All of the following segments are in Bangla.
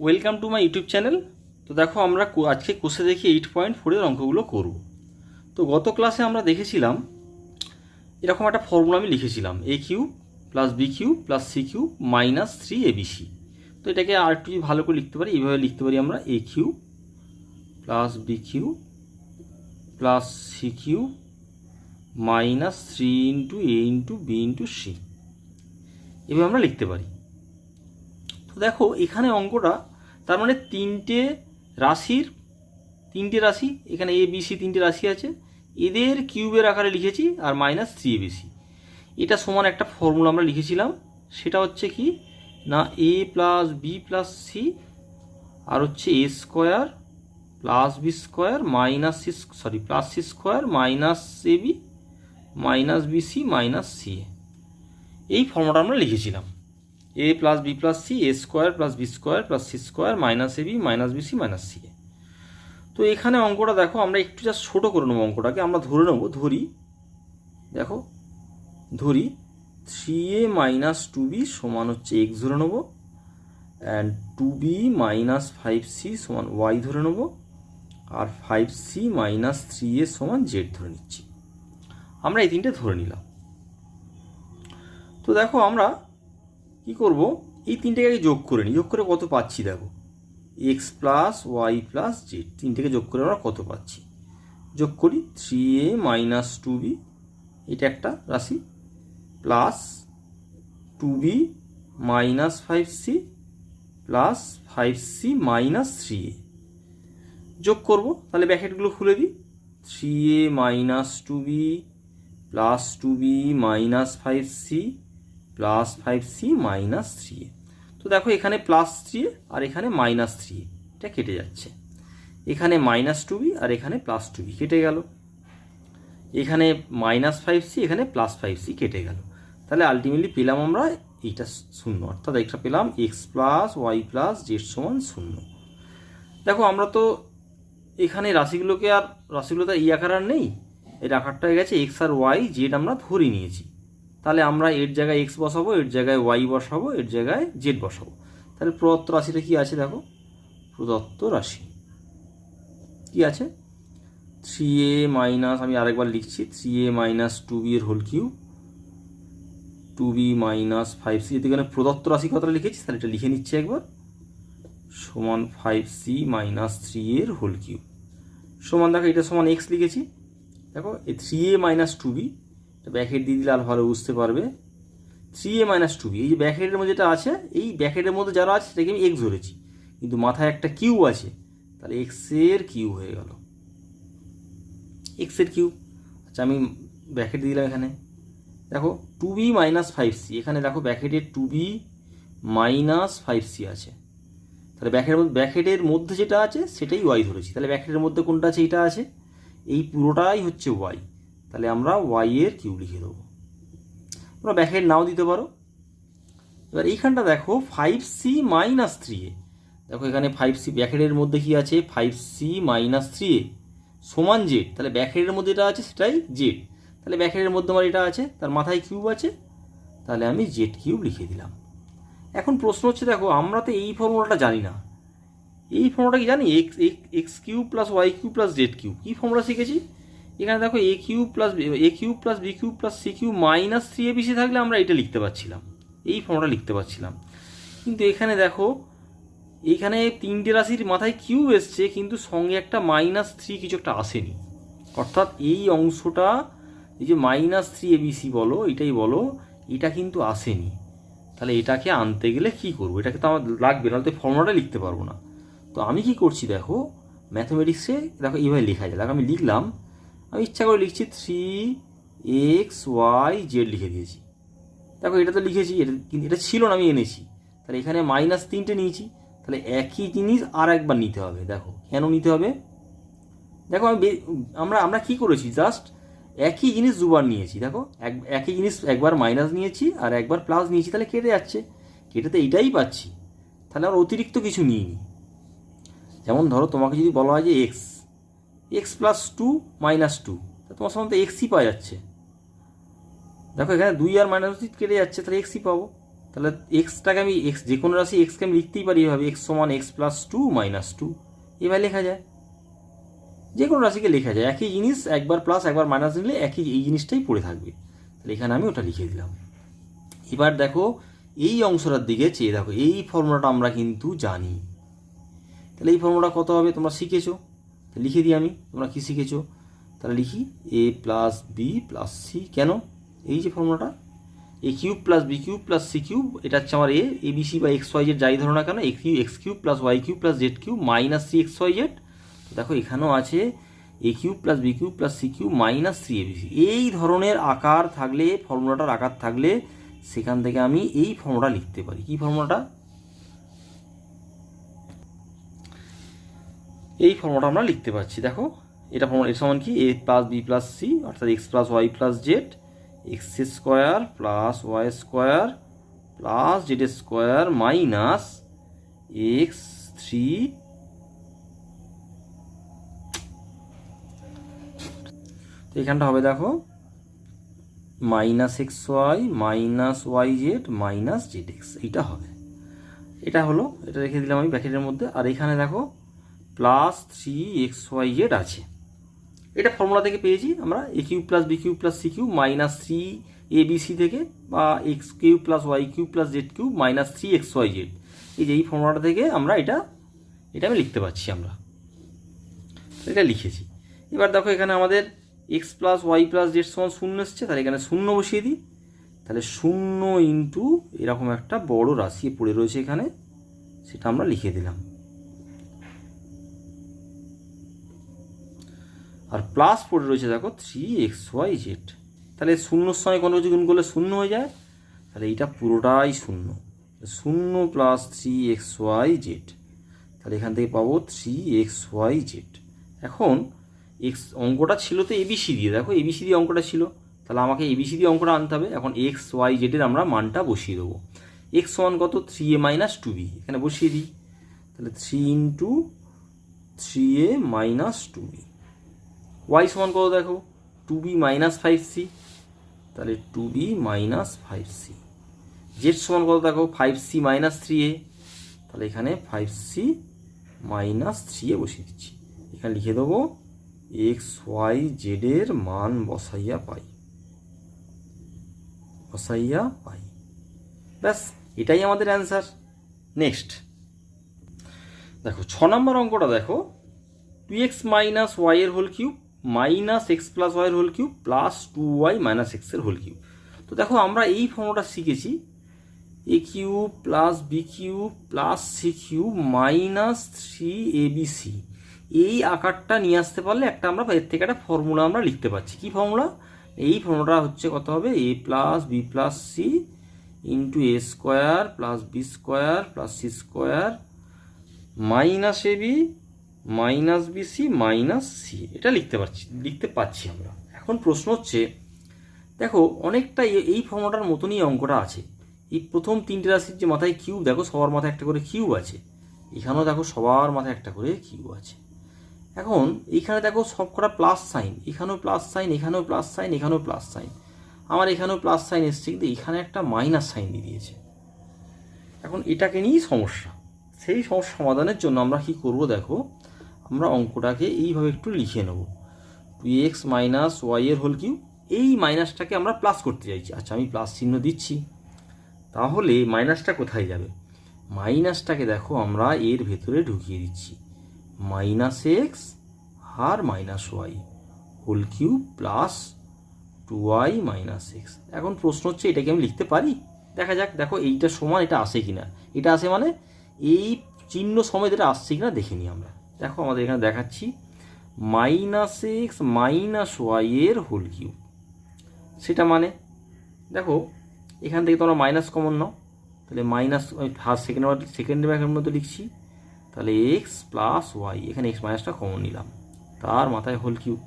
Welcome to my YouTube channel. তো দেখো আমরা আজকে কোষে দেখি 8.4 অঙ্কগুলো করব। তো গত ক্লাসে আমরা দেখেছিলাম এরকম একটা ফর্মুলা আমি লিখেছিলাম a cube plus b cube plus c cube minus 3abc। তো এটাকে আর একটু ভালো করে লিখতে পারি, এইভাবে লিখতে পারি আমরা a cube plus b cube plus c cube minus 3 into a into b into c, এভাবে আমরা লিখতে পারি। তো দেখো এখানে অঙ্কটা তার মানে তিনটে রাশি, এখানে এ বি সি তিনটে রাশি আছে, এদের কিউবের আকারে লিখেছি আর মাইনাস 3abc। এটা সমান একটা ফর্মুলা আমরা লিখেছিলাম, সেটা হচ্ছে কি না a plus b plus c আর হচ্ছে a square plus b square minus plus c square minus a b minus b c minus c. এই ফর্মুলাটা আমরা লিখেছিলাম a plus b plus c a square plus b square plus c square minus a b minus b c minus c. তো এখানে অঙ্কটা দেখো আমরা একটু জাস্ট ছোটো করে নেবো অঙ্কটাকে, আমরা ধরে নেবো ধরি 3a মাইনাস 2b সমান হচ্ছে এক্স ধরে নেবো, অ্যান্ড 2b মাইনাস 5c সমান ওয়াই ধরে নেবো, আর 5c মাইনাস 3a সমান জেড ধরে নিচ্ছি। আমরা এই তিনটে ধরে নিলাম। তো দেখো আমরা কি করব, এই তিনটেকে যোগ করে নিই। যোগ করে কত পাচ্ছি দেখো, x plus y plus z, তিনটেকে যোগ করে আমরা কত পাচ্ছি। যোগ করি 3a মাইনাস 2b, এটা একটা রাশি, plus 2b minus 5c plus 5c minus 3a। যোগ করব, তাহলে ব্র্যাকেটগুলো খুলে দিই। 3a minus 2b plus 2b minus 5c plus 5c minus 3a। তো দেখো এখানে প্লাস 3a আর এখানে মাইনাস 3a, এটা কেটে যাচ্ছে। এখানে মাইনাস 2b আর এখানে প্লাস 2b কেটে গেল। এখানে মাইনাস 5c এখানে প্লাস 5c কেটে গেল। তাহলে আলটিমেটলি পেলাম আমরা এইটা শূন্য, অর্থাৎ একটা পেলাম x plus y plus z সমান শূন্য। দেখো আমরা তো এখানে রাশিগুলোতে এই আকার আর নেই, এর আকারটা হয়ে গেছে এক্স আর ওয়াই জেড আমরা ধরে নিয়েছি। তাহলে আমরা এর জায়গায় এক্স বসাবো, এর জায়গায় ওয়াই বসাবো, এর জায়গায় জেড বসাবো। তাহলে প্রদত্ত রাশিটা কি আছে দেখো, প্রদত্ত রাশি কি আছে 3a মাইনাস, আমি আরেকবার লিখছি 3a মাইনাস 2b এর whole cube 2b minus 5c, এখানে প্রদত্ত রাশি কথাটা লিখেছি, তাহলে এটা লিখে নিচ্ছি একবার, সমান 5c মাইনাস 3 এর হোল কিউব সমান, দেখো এটা সমান এক্স লিখেছি। দেখো এই 3a মাইনাস 2b ব্যাকেট দিয়ে দিলে আর ভালো বুঝতে পারবে। 3a মাইনাস 2b, এই যে ব্যাকেটের মধ্যে যেটা আছে, এই ব্যাকেটের মধ্যে যারা আছে সেটাকে আমি এক্স ধরেছি, কিন্তু মাথায় একটা কিউ আছে, তাহলে এক্সের কিউ হয়ে গেল, এক্সের কিউ। আচ্ছা আমি ব্যাকেট দিয়ে দিলাম এখানে, দেখো 2b মাইনাস 5c, এখানে দেখো ব্যাকেটে 2b মাইনাস 5c আছে, তাহলে ব্যাকেটের মধ্যে যেটা আছে সেটাই ওয়াই ধরেছি। তাহলে ব্যাকেটের মধ্যে কোনটা আছে, এইটা আছে, এই পুরোটাই হচ্ছে ওয়াই, তাহলে আমরা ওয়াই এর কিউ লিখে দেবো। তোমরা ব্যাকেট নাও দিতে পারো। এবার এইখানটা দেখো 5c মাইনাস 3a, দেখো এখানে 5c ব্যাকেটের মধ্যে কি আছে 5c মাইনাস 3a সমান জেড, তাহলে ব্যাকেটের মধ্যে এটা আছে সেটাই জেড, তাহলে ব্যাকেটের মধ্যে আমার এটা আছে, তার মাথায় কিউব আছে, তাহলে আমি জেড কিউব লিখে দিলাম। এখন প্রশ্ন হচ্ছে দেখো আমরা তো এই ফর্মুলাটা জানি না, এই ফর্মুলাটা কি জানি x cube plus y cube plus z cube, কী ফর্মুলা শিখেছি এখানে দেখো a cube plus b cube plus c cube minus 3abc থাকলে আমরা এটা লিখতে পারছিলাম, এই ফর্মুলাটা লিখতে পারছিলাম। কিন্তু এখানে দেখো এইখানে তিনটে রাশির মাথায় কিউব এসছে, কিন্তু সঙ্গে একটা মাইনাস 3 কিছু একটা আসেনি, অর্থাৎ এই অংশটা এই যে মাইনাস 3abc বলো এটাই বলো, এটা কিন্তু আসেনি। তাহলে এটাকে আনতে গেলে কি করবো, এটাকে তো আমার লাগবে, নাহলে তো ফর্মুলাটা লিখতে পারবো না। তো আমি কি করছি দেখো, ম্যাথমেটিক্সে দেখো এইভাবে লেখা যায়, দেখো আমি লিখলাম, আমি ইচ্ছা করে লিখছি 3xyz লিখে দিয়েছি। দেখো এটা তো লিখেছি, কিন্তু এটা ছিল না, আমি এনেছি, তাহলে এখানে মাইনাস 3টে নিয়েছি, তাহলে একই জিনিস আর একবার নিতে হবে। দেখো কেন নিতে হবে, দেখো আমরা কি করেছি, জাস্ট একই জিনিস দুবার নিয়েছি। দেখো একই জিনিস একবার মাইনাস নিয়েছি আর একবার প্লাস নিয়েছি, তাহলে কেটে যাচ্ছে, কেটে তো এইটাই পাচ্ছি, তাহলে আমরা অতিরিক্ত কিছু নিইনি। যেমন ধরো তোমাকে যদি বলা হয় যে এক্স প্লাস 2 মাইনাস 2, তোমার সাধারণত এক্সই পাওয়া যাচ্ছে। দেখো এখানে 2 আর মাইনাস 2 কেটে যাচ্ছে, তাহলে এক্সই পাবো। তাহলে এক্সটাকে আমি এক্স যে কোনো রাশি এক্সকে আমি লিখতেই পারি এভাবে, এক্স সমান এক্স প্লাস 2 মাইনাস 2, এভাবে লেখা যায়। যে কোনো রাশিকে লেখা যায়, একই জিনিস, একবার প্লাস একবার মাইনাস দিলে একই এই জিনিসটাই পড়ে থাকবে। তাহলে এখানে আমি ওটা লিখে দিলাম। এবার দেখো এই অংশটার দিকে চেয়ে দেখো, এই ফর্মুলাটা আমরা কিন্তু জানি। তাহলে এই ফর্মুলাটা কত হবে তোমরা শিখেছো, লিখে দিই আমি, তোমরা কি শিখেছো। তাহলে লিখি a plus b plus c. কেন? এই যে ফর্মুলাটা a cube plus b cube plus c cube, এটা হচ্ছে আমার এ বি সি বা এক্স ওয়াই জেড যাই ধরো না কেন, x cube plus y cube plus z cube minus c x y z. দেখো এখানেও আছে a cube plus b cube plus c cube minus c a b c. এই ধরনের আকার থাকলে, ফর্মুলাটার আকার থাকলে সেখান থেকে আমি এই ফর্মুলাটা লিখতে পারি। কি ফর্মুলাটা? এই ফর্মুলাটা আমরা লিখতে পারছি। দেখো এটা ফর্মুলা, এর সমান কি, a plus b plus c অর্থাৎ x plus y plus z, x square plus y square plus z square minus x three তো এখানটা হবে দেখো minus x y minus y z minus z x, এইটা হবে। এটা হলো, এটা রেখে দিলাম আমি ব্র্যাকেটের মধ্যে। আর এখানে দেখো প্লাস 3xyz আছে, এটা ফর্মুলা থেকে পেয়েছি আমরা, a cube plus b cube plus c cube minus 3abc থেকে, বা x cube plus y cube plus z cube minus 3xyz, এই যে এই ফর্মুলাটা থেকে আমরা এটা আমি লিখতে পারছি। আমরা এটা লিখেছি। এবার দেখো এখানে আমাদের x plus y plus z সমান 0 এসছে, তাহলে এখানে 0 বসিয়ে দিই। তাহলে 0 ইন্টু এরকম একটা বড় রাশি পড়ে রয়েছে এখানে, সেটা আমরা লিখে দিলাম। আর প্লাস পড়ে রয়েছে দেখো 3xyz, তাহলে 0-র সঙ্গে কোনো কিছু গুণ করলে 0 হয়ে যায়, তাহলে এইটা পুরোটাই 0, 0 প্লাস 3xyz, তাহলে এখান থেকে পাবো 3xyz। এখন এক্স অঙ্কটা ছিল তো এবিসি দিয়ে, দেখো এবিসি দিয়ে অঙ্কটা ছিল, তাহলে আমাকে এবিসি দিয়ে অঙ্কটা আনতে হবে। এখন xyz এর আমরা মানটা বসিয়ে দেবো। এক্স সমান কত, 3a মাইনাস 2b, এখানে বসিয়ে দিই। তাহলে 3 into 3a minus 2b। Y সমান কত দেখো, 2b মাইনাস 5c, তাহলে 2b মাইনাস 5c। জেড সমান কত দেখো, 5c মাইনাস 3a, তাহলে এখানে 5c মাইনাস 3a বসিয়ে দিচ্ছি। এখানে লিখে দেবো xyz এর মান বসাইয়া পাই। ব্যাস, এটাই আমাদের অ্যান্সার। নেক্সট দেখো 6 নম্বর অঙ্কটা দেখো, 2x মাইনাস ওয়াই এর whole cube minus x plus y এর whole cube plus 2y minus x এর হোল কিউব। তো দেখো আমরা এই ফর্মুলাটা শিখেছি, a cube plus b cube plus c cube minus 3abc। এই আকারটা নিয়ে আসতে পারলে একটা আমরা এর থেকে একটা ফর্মুলা আমরা লিখতে পারছি। কি ফর্মুলা? এই ফর্মুলাটা হচ্ছে কত হবে, a plus b plus c into a square plus b square plus c square minus a b minus b c minus c, এটা লিখতে পাচ্ছি আমরা। এখন প্রশ্ন হচ্ছে দেখো অনেকটা এই ফর্মুলাটার মতনই অঙ্কটা আছে। এই প্রথম 3টে রাশির যে মাথায় কিউব, দেখো সবার মাথায় একটা করে কিউব আছে, এখানেও দেখো সবার মাথায় একটা করে কিউব আছে। এখন এইখানে দেখো সব কটা প্লাস সাইন, এখানেও প্লাস সাইন, এখানেও প্লাস সাইন, এখানেও প্লাস সাইন, আমার এখানেও প্লাস সাইন এসছে, কিন্তু এখানে একটা মাইনাস সাইন দিয়ে দিয়েছে। এখন এটাকে নিয়েই সমস্যা। সেই সমস্যা সমাধানের জন্য আমরা কি করব দেখো, আমরা অঙ্কটাকে এইভাবে একটু লিখে নেব, 2x মাইনাস ওয়াই এর হোল কিউব, এই মাইনাসটাকে আমরা প্লাস করতে চাইছি। আচ্ছা আমি প্লাস চিহ্ন দিচ্ছি, তাহলে মাইনাসটা কোথায় যাবে, মাইনাসটাকে দেখো আমরা এর ভেতরে ঢুকিয়ে দিচ্ছি, মাইনাস এক্স আর minus y whole cube plus 2y minus x. এখন প্রশ্ন হচ্ছে এটাকে আমি লিখতে পারি, দেখা যাক। দেখো এইটা সমান এটা আসে কিনা, এটা আসে মানে এই চিহ্ন সমেত এটা আসছে কিনা দেখে নিই আমরা। দেখো আমাদের এখানে দেখাচ্ছি মাইনাস এক্স মাইনাস ওয়াই এর হোল কিউব, সেটা মানে দেখো এখান থেকে তোমরা মাইনাস কমন নাও, তাহলে মাইনাস ফার্স্ট সেকেন্ড ব্র্যাকেটের মধ্যে লিখছি, তাহলে এক্স প্লাস ওয়াই, এখানে এক্স মাইনাসটা কমন নিলাম, তার মাথায় হোল কিউব।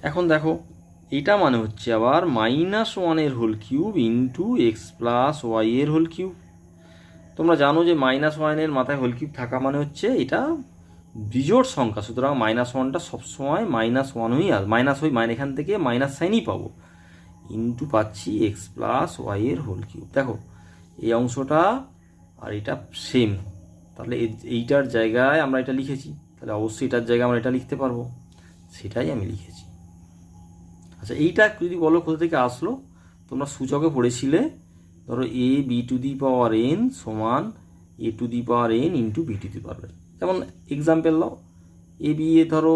এখন দেখো এটা মানে হচ্ছে আবার মাইনাস 1 এর whole cube into x plus y এর হোল কিউব। তোমরা জানো যে মাইনাস 1 এর মাথায় হোল কিউব থাকা মানে হচ্ছে এটা বিজোড় সংখ্যা, সুতরাং মাইনাস 1টা সবসময় মাইনাস 1 হয়েই আসবে, মাইনাস এখান থেকে মাইনাস সাইনই পাবো। ইন্টু পাচ্ছি এক্স প্লাস ওয়াই এর হোল কিউব। দেখো এই অংশটা আর এটা সেম, তাহলে এইটার জায়গায় আমরা এটা লিখেছি, তাহলে অবশ্যই এটার জায়গায় আমরা এটা লিখতে পারবো, সেটাই আমি লিখেছি। আচ্ছা এইটা যদি বলো কোথা থেকে আসলো, তোমরা সূচকে পড়েছিলে, ধরো a b to the power n সমান a to the power n into b to the power n. যেমন এক্সাম্পল দাও, এ বি এ ধরো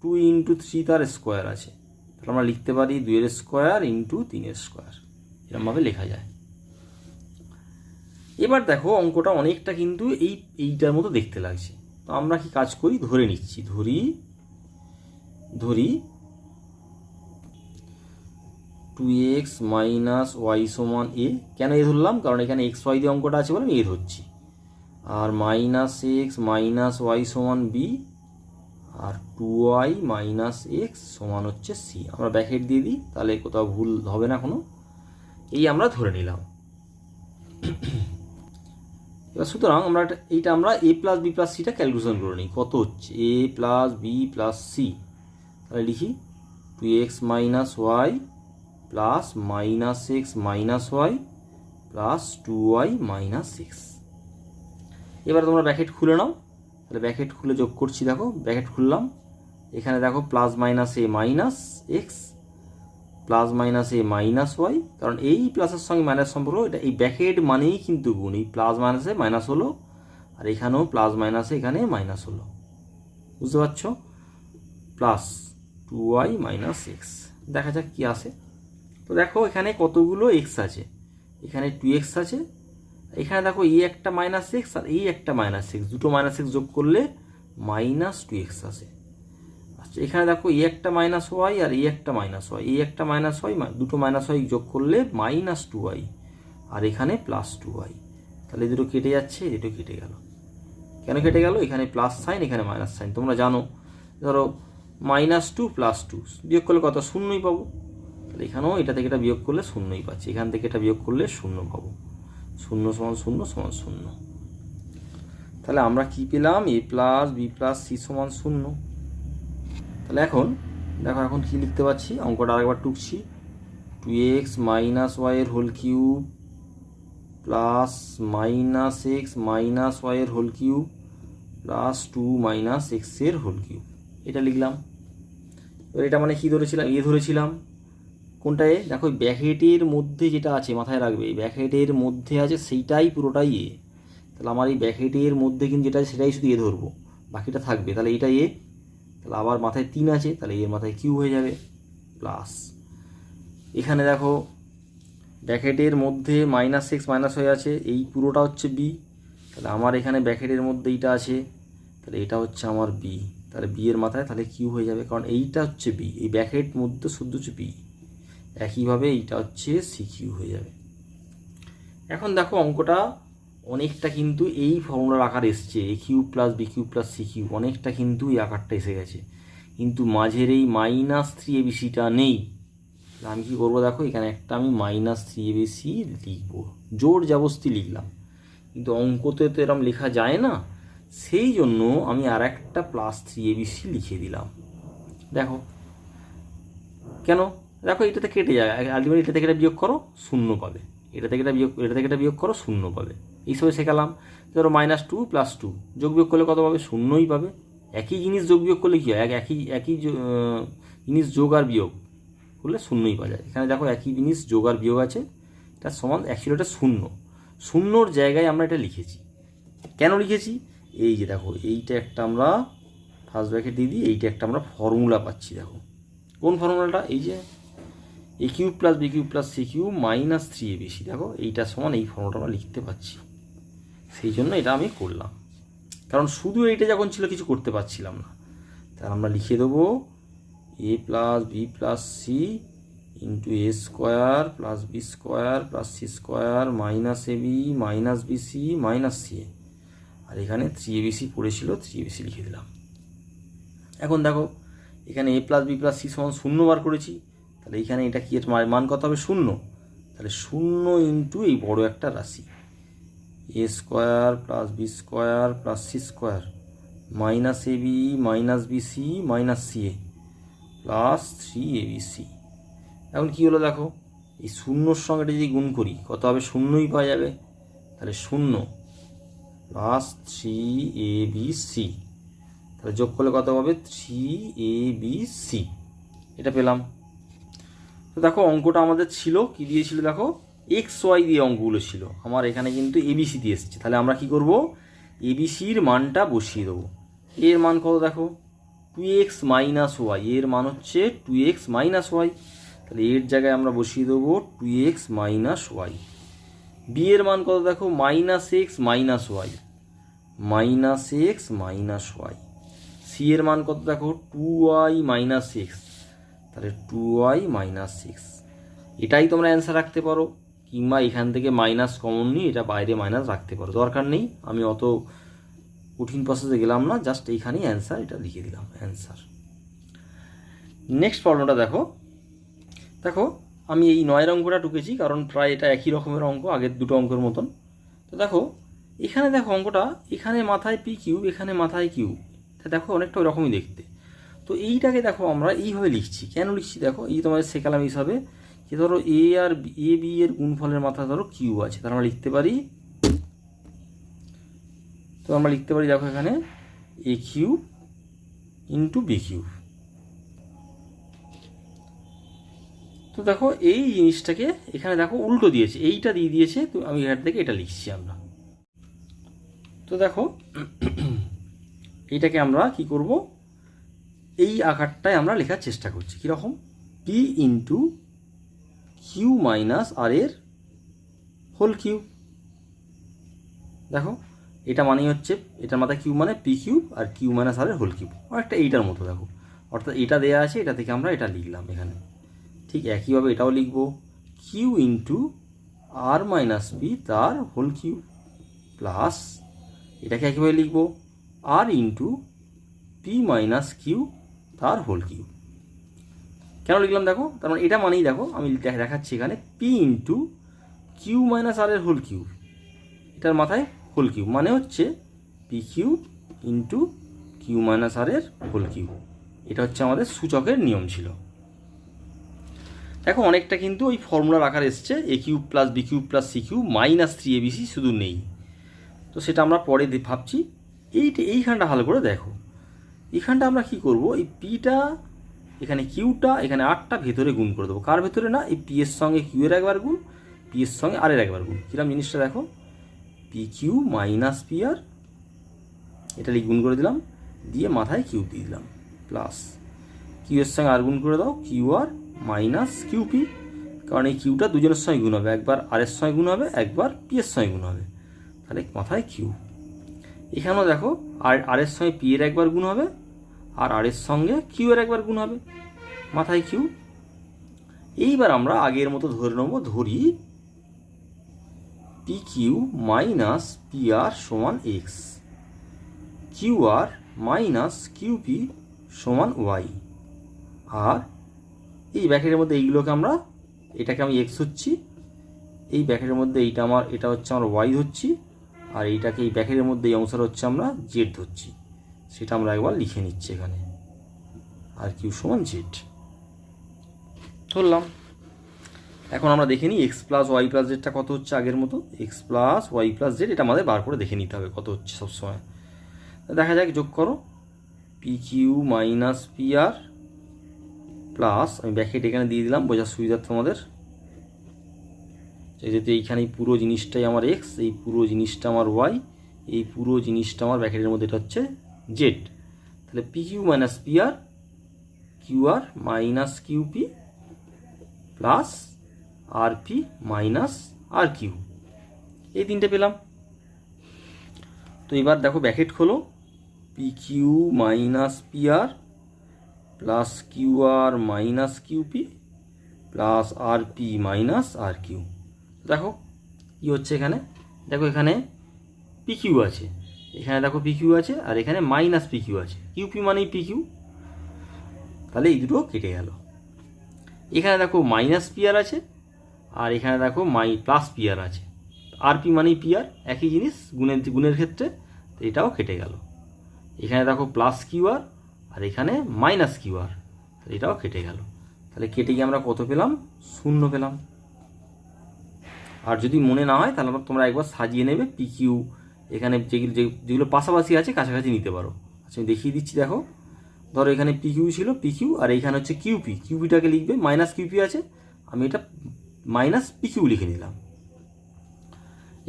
2 ইন্টু 3 তার স্কোয়ার আছে, তাহলে আমরা লিখতে পারি 2 এর স্কোয়ার ইন্টু 3 এর স্কোয়ার, এরকমভাবে লেখা যায়। এবার দেখো অঙ্কটা অনেকটা কিন্তু এইটার মতো দেখতে লাগছে, তো আমরা কি কাজ করি, ধরে নিচ্ছি, ধরি 2x মাইনাস ওয়াই সমান এ। কেন এ ধরলাম, কারণ এখানে এক্স ওয়াই দিয়ে অঙ্কটা আছে বলে আমি এ ধরছি। আর মাইনাস এক্স মাইনাস ওয়াই সমান বি, আর 2y মাইনাস এক্স সমান হচ্ছে সি। আমরা ব্র্যাকেট দিয়ে দিই, তাহলে কোথাও ভুল হবে না কোনো। এই আমরা ধরে নিলাম। এবার সুতরাং আমরা এইটা আমরা এ প্লাস বি প্লাস সিটা ক্যালকুলেশন করে নিই, কত হচ্ছে a plus b plus c. তাহলে লিখি 2x minus y plus minus x minus y plus 2y minus x. এবার তোমরা ব্র্যাকেট খুলে নাও, তাহলে ব্র্যাকেট খুলে যোগ করছি, দেখো ব্র্যাকেট খুললাম, এখানে দেখো প্লাস মাইনাস এ মাইনাস এক্স প্লাস মাইনাস এ মাইনাস ওয়াই, কারণ এই প্লাসের সঙ্গে মাইনাস সম্পর্ক, এটা এই ব্র্যাকেট মানেই কিন্তু গুণ, এই প্লাস মাইনাসে মাইনাস হলো, আর এখানেও প্লাস মাইনাসে এখানে মাইনাস হলো, বুঝতে পারছো, প্লাস 2y মাইনাস এক্স। দেখা যাক কি আসে। তো দেখো এখানে কতগুলো এক্স আছে, এখানে 2x আছে, এখানে দেখো এই একটা মাইনাস এক্স আর এই একটা মাইনাস এক্স, দুটো মাইনাস এক্স যোগ করলে মাইনাস 2x আসে। আচ্ছা এখানে দেখো এই একটা মাইনাস ওয়াই আর এই একটা মাইনাস ওয়াই, এই একটা মাইনাস ওয়াই, দুটো মাইনাস ওয়াই যোগ করলে মাইনাস 2y, আর এখানে প্লাস 2y, তাহলে এই দুটো কেটে যাচ্ছে, এই দুটো কেটে গেল। কেন কেটে গেল, এখানে প্লাস সাইন এখানে মাইনাস সাইন, তোমরা জানো, ধরো -2 + 2 বিয়োগ করলে কত, শূন্যই পাবো, তাহলে এখানেও এটা থেকে এটা বিয়োগ করলে শূন্যই পাচ্ছি, এখান থেকে এটা বিয়োগ করলে শূন্য পাবো, 0 সমান 0 সমান 0। তাহলে আমরা কি পেলাম, এ প্লাস বি প্লাস সি সমান 0। তাহলে এখন দেখো এখন কি লিখতে পাচ্ছি, অঙ্কটা আরেকবার টুকছি, 2x মাইনাস ওয়াই এর whole cube plus minus x minus y এর whole cube plus 2 minus x এর হোল কিউব, এটা লিখলাম। এবার এটা মানে কি ধরেছিলাম, এ ধরেছিলাম, কোনটা এ, দেখো ব্র্যাকেটের মধ্যে যেটা আছে মাথায় রাখবে, ব্র্যাকেটের মধ্যে আছে সেইটাই পুরোটাই এ, তাহলে আমার এই ব্র্যাকেটের মধ্যে কিন্তু যেটা আছে সেটাই শুধু এ ধরবো, বাকিটা থাকবে, তাহলে এইটা এ, তাহলে আবার মাথায় 3 আছে, তাহলে এর মাথায় কিউ হয়ে যাবে, প্লাস এখানে দেখো ব্র্যাকেটের মধ্যে মাইনাস এক্স মাইনাস হয়ে আছে, এই পুরোটা হচ্ছে বি, তাহলে আমার এখানে ব্র্যাকেটের মধ্যে এইটা আছে, তাহলে এটা হচ্ছে আমার বি, তাহলে বি এর মাথায় তাহলে কিউ হয়ে যাবে, কারণ এইটা হচ্ছে বি, এই ব্র্যাকেট মধ্যে শুদ্ধ হচ্ছে বি, একইভাবে এইটা হচ্ছে সি কিউ হয়ে যাবে। এখন দেখো অঙ্কটা অনেকটা কিন্তু এই ফর্মুলার আকার এসছে, a cube plus b cube plus c cube, অনেকটা কিন্তু এই আকারটা এসে গেছে, কিন্তু মাঝের এই -3abcটা নেই। আমি কী করবো, দেখো এখানে একটা আমি -3abc লিখবো, জোর জবস্তি লিখলাম, কিন্তু অঙ্কতে তো এরকম লেখা যায় না, সেই জন্য আমি আর একটা +3abc লিখে দিলাম। দেখো কেন, দেখো এটাতে কেটে যায়, আলটিমেটলি এটা থেকে এটা বিয়োগ করো 0 পাবে, এটা থেকে এটা বিয়োগ করো 0 পাবে, এইসবে শেখালাম। ধরো -2 + 2 যোগ বিয়োগ করলে কত পাবে, 0ই পাবে। একই জিনিস যোগ বিয়োগ করলে কী হয়, একই জিনিস যোগ আর বিয়োগ করলে 0ই পাওয়া যায়। এখানে দেখো একই জিনিস যোগ আর বিয়োগ আছে, এটা সমান, অ্যাকচুয়ালি এটা 0 জায়গায় আমরা এটা লিখেছি। কেন লিখেছি, এই যে দেখো এইটা একটা আমরা ফার্স্ট ব্র্যাকেট দিয়ে দিই, এইটা একটা আমরা ফর্মুলা পাচ্ছি, দেখো কোন ফর্মুলাটা, এই যে a cube plus b cube plus c cube -3abc, দেখো এইটা সমান এই ফর্মুলাটা আমরা লিখতে পাচ্ছি, সেই জন্য এটা আমি করলাম, কারণ শুধু এইটা যখন ছিল কিছু করতে পারছিলাম না, তাহলে আমরা লিখে দেবো a plus b plus c into a square plus b square plus c square minus a b minus b c minus c a, আর এখানে 3abc পড়েছিল, 3abc লিখে দিলাম। এখন দেখো এখানে a plus b plus c সমান 0 বার করেছি, তাহলে এইখানে এটা কি এর মান কত হবে, 0, তাহলে 0 ইন্টু এই বড় একটা রাশি a square plus b square plus c square minus a b minus b c minus c a plus 3abc, এখন কী হলো দেখো, এই শূন্যর সঙ্গে এটা যদি গুণ করি কত হবে, শূন্যই পাওয়া যাবে। তাহলে 0 প্লাস 3abc, তাহলে যোগ করলে কত হবে 3abc, এটা পেলাম। তো দেখো অঙ্কটা আমাদের ছিল কি দিয়েছিল দেখো, XY দিয়ে অঙ্কগুলো ছিল, আমার এখানে কিন্তু ABC দিয়ে এসেছে। তাহলে আমরা কি করব, ABCর মানটা বসিয়ে দেবো। এর মান কত দেখো 2x মাইনাস ওয়াই, এর মান হচ্ছে 2x মাইনাস ওয়াই, তাহলে এর জায়গায় আমরা বসিয়ে দেবো 2x মাইনাস ওয়াই। বি এর মান কত দেখো minus x minus y, minus x minus y. C এর মান কত দেখো 2y মাইনাস এক্স, তাহলে 2y মাইনাস সিক্স। এটাই তোমরা অ্যান্সার রাখতে পারো, কিংবা এখান থেকে মাইনাস কমন নিয়ে এটা বাইরে মাইনাস রাখতে পারো, দরকার নেই। আমি অত কঠিন প্রসেসে গেলাম না, জাস্ট এইখানেই অ্যান্সার এটা লিখে দিলাম অ্যান্সার। নেক্সট প্রবলেমটা দেখো, দেখো আমি এই 9 অঙ্কটা টুকেছি কারণ প্রায় এটা একই রকমের অঙ্ক, আগের দুটো অঙ্কের মতন। তো দেখো এখানে দেখো অঙ্কটা, এখানে মাথায় পি কিউ, এখানে মাথায় কিউ, দেখো অনেকটা ওই রকমই দেখতে। তো এইটাকে দেখো আমরা এইভাবে লিখছি, কেন লিখছি দেখো, এই তোমাদের সেকালাম হিসাবে যে ধরো এ আর এ বি এর গুণফলের মাথায় ধরো কিউ আছে, তাহলে আমরা লিখতে পারি, তো আমরা লিখতে পারি দেখো এখানে এ কিউ ইন্টু বি কিউ। তো দেখো এই জিনিসটাকে এখানে দেখো উল্টো দিয়েছে, এইটা দিয়ে দিয়েছে, তো আমি এখান থেকে এটা লিখছি আমরা। তো দেখো এইটাকে আমরা কি করব, এই আকারটায় আমরা লেখার চেষ্টা করছি কীরকম, P into q minus r এর হোল কিউব। দেখো এটা মানেই হচ্ছে, এটার মাথায় কিউ মানে পি কিউব আর কিউ মাইনাস আর এর হোল কিউব, অনেকটা এইটার মতো দেখো, অর্থাৎ এটা দেওয়া আছে, এটা থেকে আমরা এটা লিখলাম এখানে। ঠিক একইভাবে এটাও লিখব, Q into r minus P তার হোল কিউব, প্লাস এটাকে একইভাবে লিখব আর ইন্টু পি মাইনাস কিউ তার হোল কিউব। কেন লিখলাম দেখো, তার মানে এটা মানেই দেখো আমি দেখাচ্ছি এখানে p into q minus r এর হোল কিউব, এটার মাথায় হোল কিউব মানে হচ্ছে p q into q minus r এর হোল কিউব। এটা হচ্ছে আমাদের সূচকের নিয়ম ছিল। দেখো অনেকটা কিন্তু ওই ফর্মুলার আকার এসছে, a cube plus b cube plus c cube minus 3abc শুধু নেই, তো সেটা আমরা পরে ভাবছি। এইখানটা ভালো করে দেখো, এইখানটা আমরা কি করব, এই পিটা এখানে কিউটা এখানে আরটা ভেতরে গুণ করে দেবো, কার ভেতরে না, এই পি এর সঙ্গে কিউ এর একবার গুণ, পি এর সঙ্গে আর এর একবার গুণ। কিরকম জিনিসটা দেখো, P Q minus P R, এটা গুণ করে দিলাম, দিয়ে মাথায় কিউ দিয়ে দিলাম, প্লাস কিউ এর সঙ্গে আর গুণ করে দাও, Q R minus Q P, কারণ এই কিউটা দুজনের সঙ্গে গুণ হবে, একবার আর এর সঙ্গে গুণ হবে, একবার পি এর সঙ্গে গুণ হবে, তাহলে মাথায় কিউ। এখানেও দেখো আর এর সঙ্গে পি এর একবার গুণ হবে, আর আর এর সঙ্গে কিউ এর একবার গুণ হবে, মাথায় কিউ। এইবার আমরা আগের মতো ধরে নেব, ধরি P Q minus P R সমান x, Q R minus Q P সমান ওয়াই, আর এই ব্র্যাকেটের মধ্যে এইগুলোকে আমরা, এটাকে আমি এক্স হচ্ছি, এই ব্র্যাকেটের মধ্যে এটা হচ্ছে আমরা ওয়াই ধরছি, আর এইটাকে এই ব্র্যাকেটের মধ্যে এই অংশটা হচ্ছে আমরা জেড ধরছি, সেটা আমরা একবার লিখে নিচ্ছি এখানে, আর কিউ সমান জেড ধরলাম। এখন আমরা দেখে নিই এক্স প্লাস ওয়াই প্লাস জেডটা কত হচ্ছে, আগের মতো x plus y plus z, এটা আমাদের বার করে দেখে নিতে হবে কত হচ্ছে সবসময়। দেখা যাক, যোগ করো P Q minus P R plus, আমি ব্র্যাকেট এখানে দিয়ে দিলাম বোঝার সুবিধার্থে আমাদের, যেহেতু এইখানে এই পুরো জিনিসটাই আমার এক্স, এই পুরো জিনিসটা আমার ওয়াই, এই পুরো জিনিসটা আমার ব্র্যাকেটের মধ্যে এটা হচ্ছে জেড, তাহলে P Q minus P R, Q R minus Q P plus আর পি মাইনাস আর কিউ, এই তিনটে পেলাম। তো এবার দেখো ব্র্যাকেট খোলো, P Q minus P R plus Q R minus Q P plus আর পি মাইনাস আর কিউ। দেখো কী হচ্ছে এখানে, দেখো এখানে পি কিউ আছে, এখানে দেখো পি কিউ আছে, আর এখানে মাইনাস পি কিউ আছে, কিউ পি মানেই পি কিউ, তাহলে এই দুটো কেটে গেল। এখানে দেখো মাইনাস পি আর আছে, আর এখানে দেখো প্লাস পি আর আছে, আর পি মানেই পি আর, একই জিনিস গুণের ক্ষেত্রে, তো এটাও কেটে গেল। এখানে দেখো প্লাস কিউ আর, আর এখানে মাইনাস কিউ আর, এটাও কেটে গেল। তাহলে কেটে গিয়ে আমরা কত পেলাম? 0 পেলাম। আর যদি মনে না হয় তাহলে তোমরা একবার সাজিয়ে নেবে পি কিউ, এখানে যেগুলো পাশাপাশি আছে কাছাকাছি নিতে পারো। আচ্ছা আমি দেখিয়ে দিচ্ছি, দেখো ধরো এখানে পি কিউ ছিল, পি কিউ, আর এইখানে হচ্ছে কিউপি, কিউপিটাকে লিখবে মাইনাস কিউপি আছে, আমি এটা মাইনাস পি কিউ লিখে নিলাম।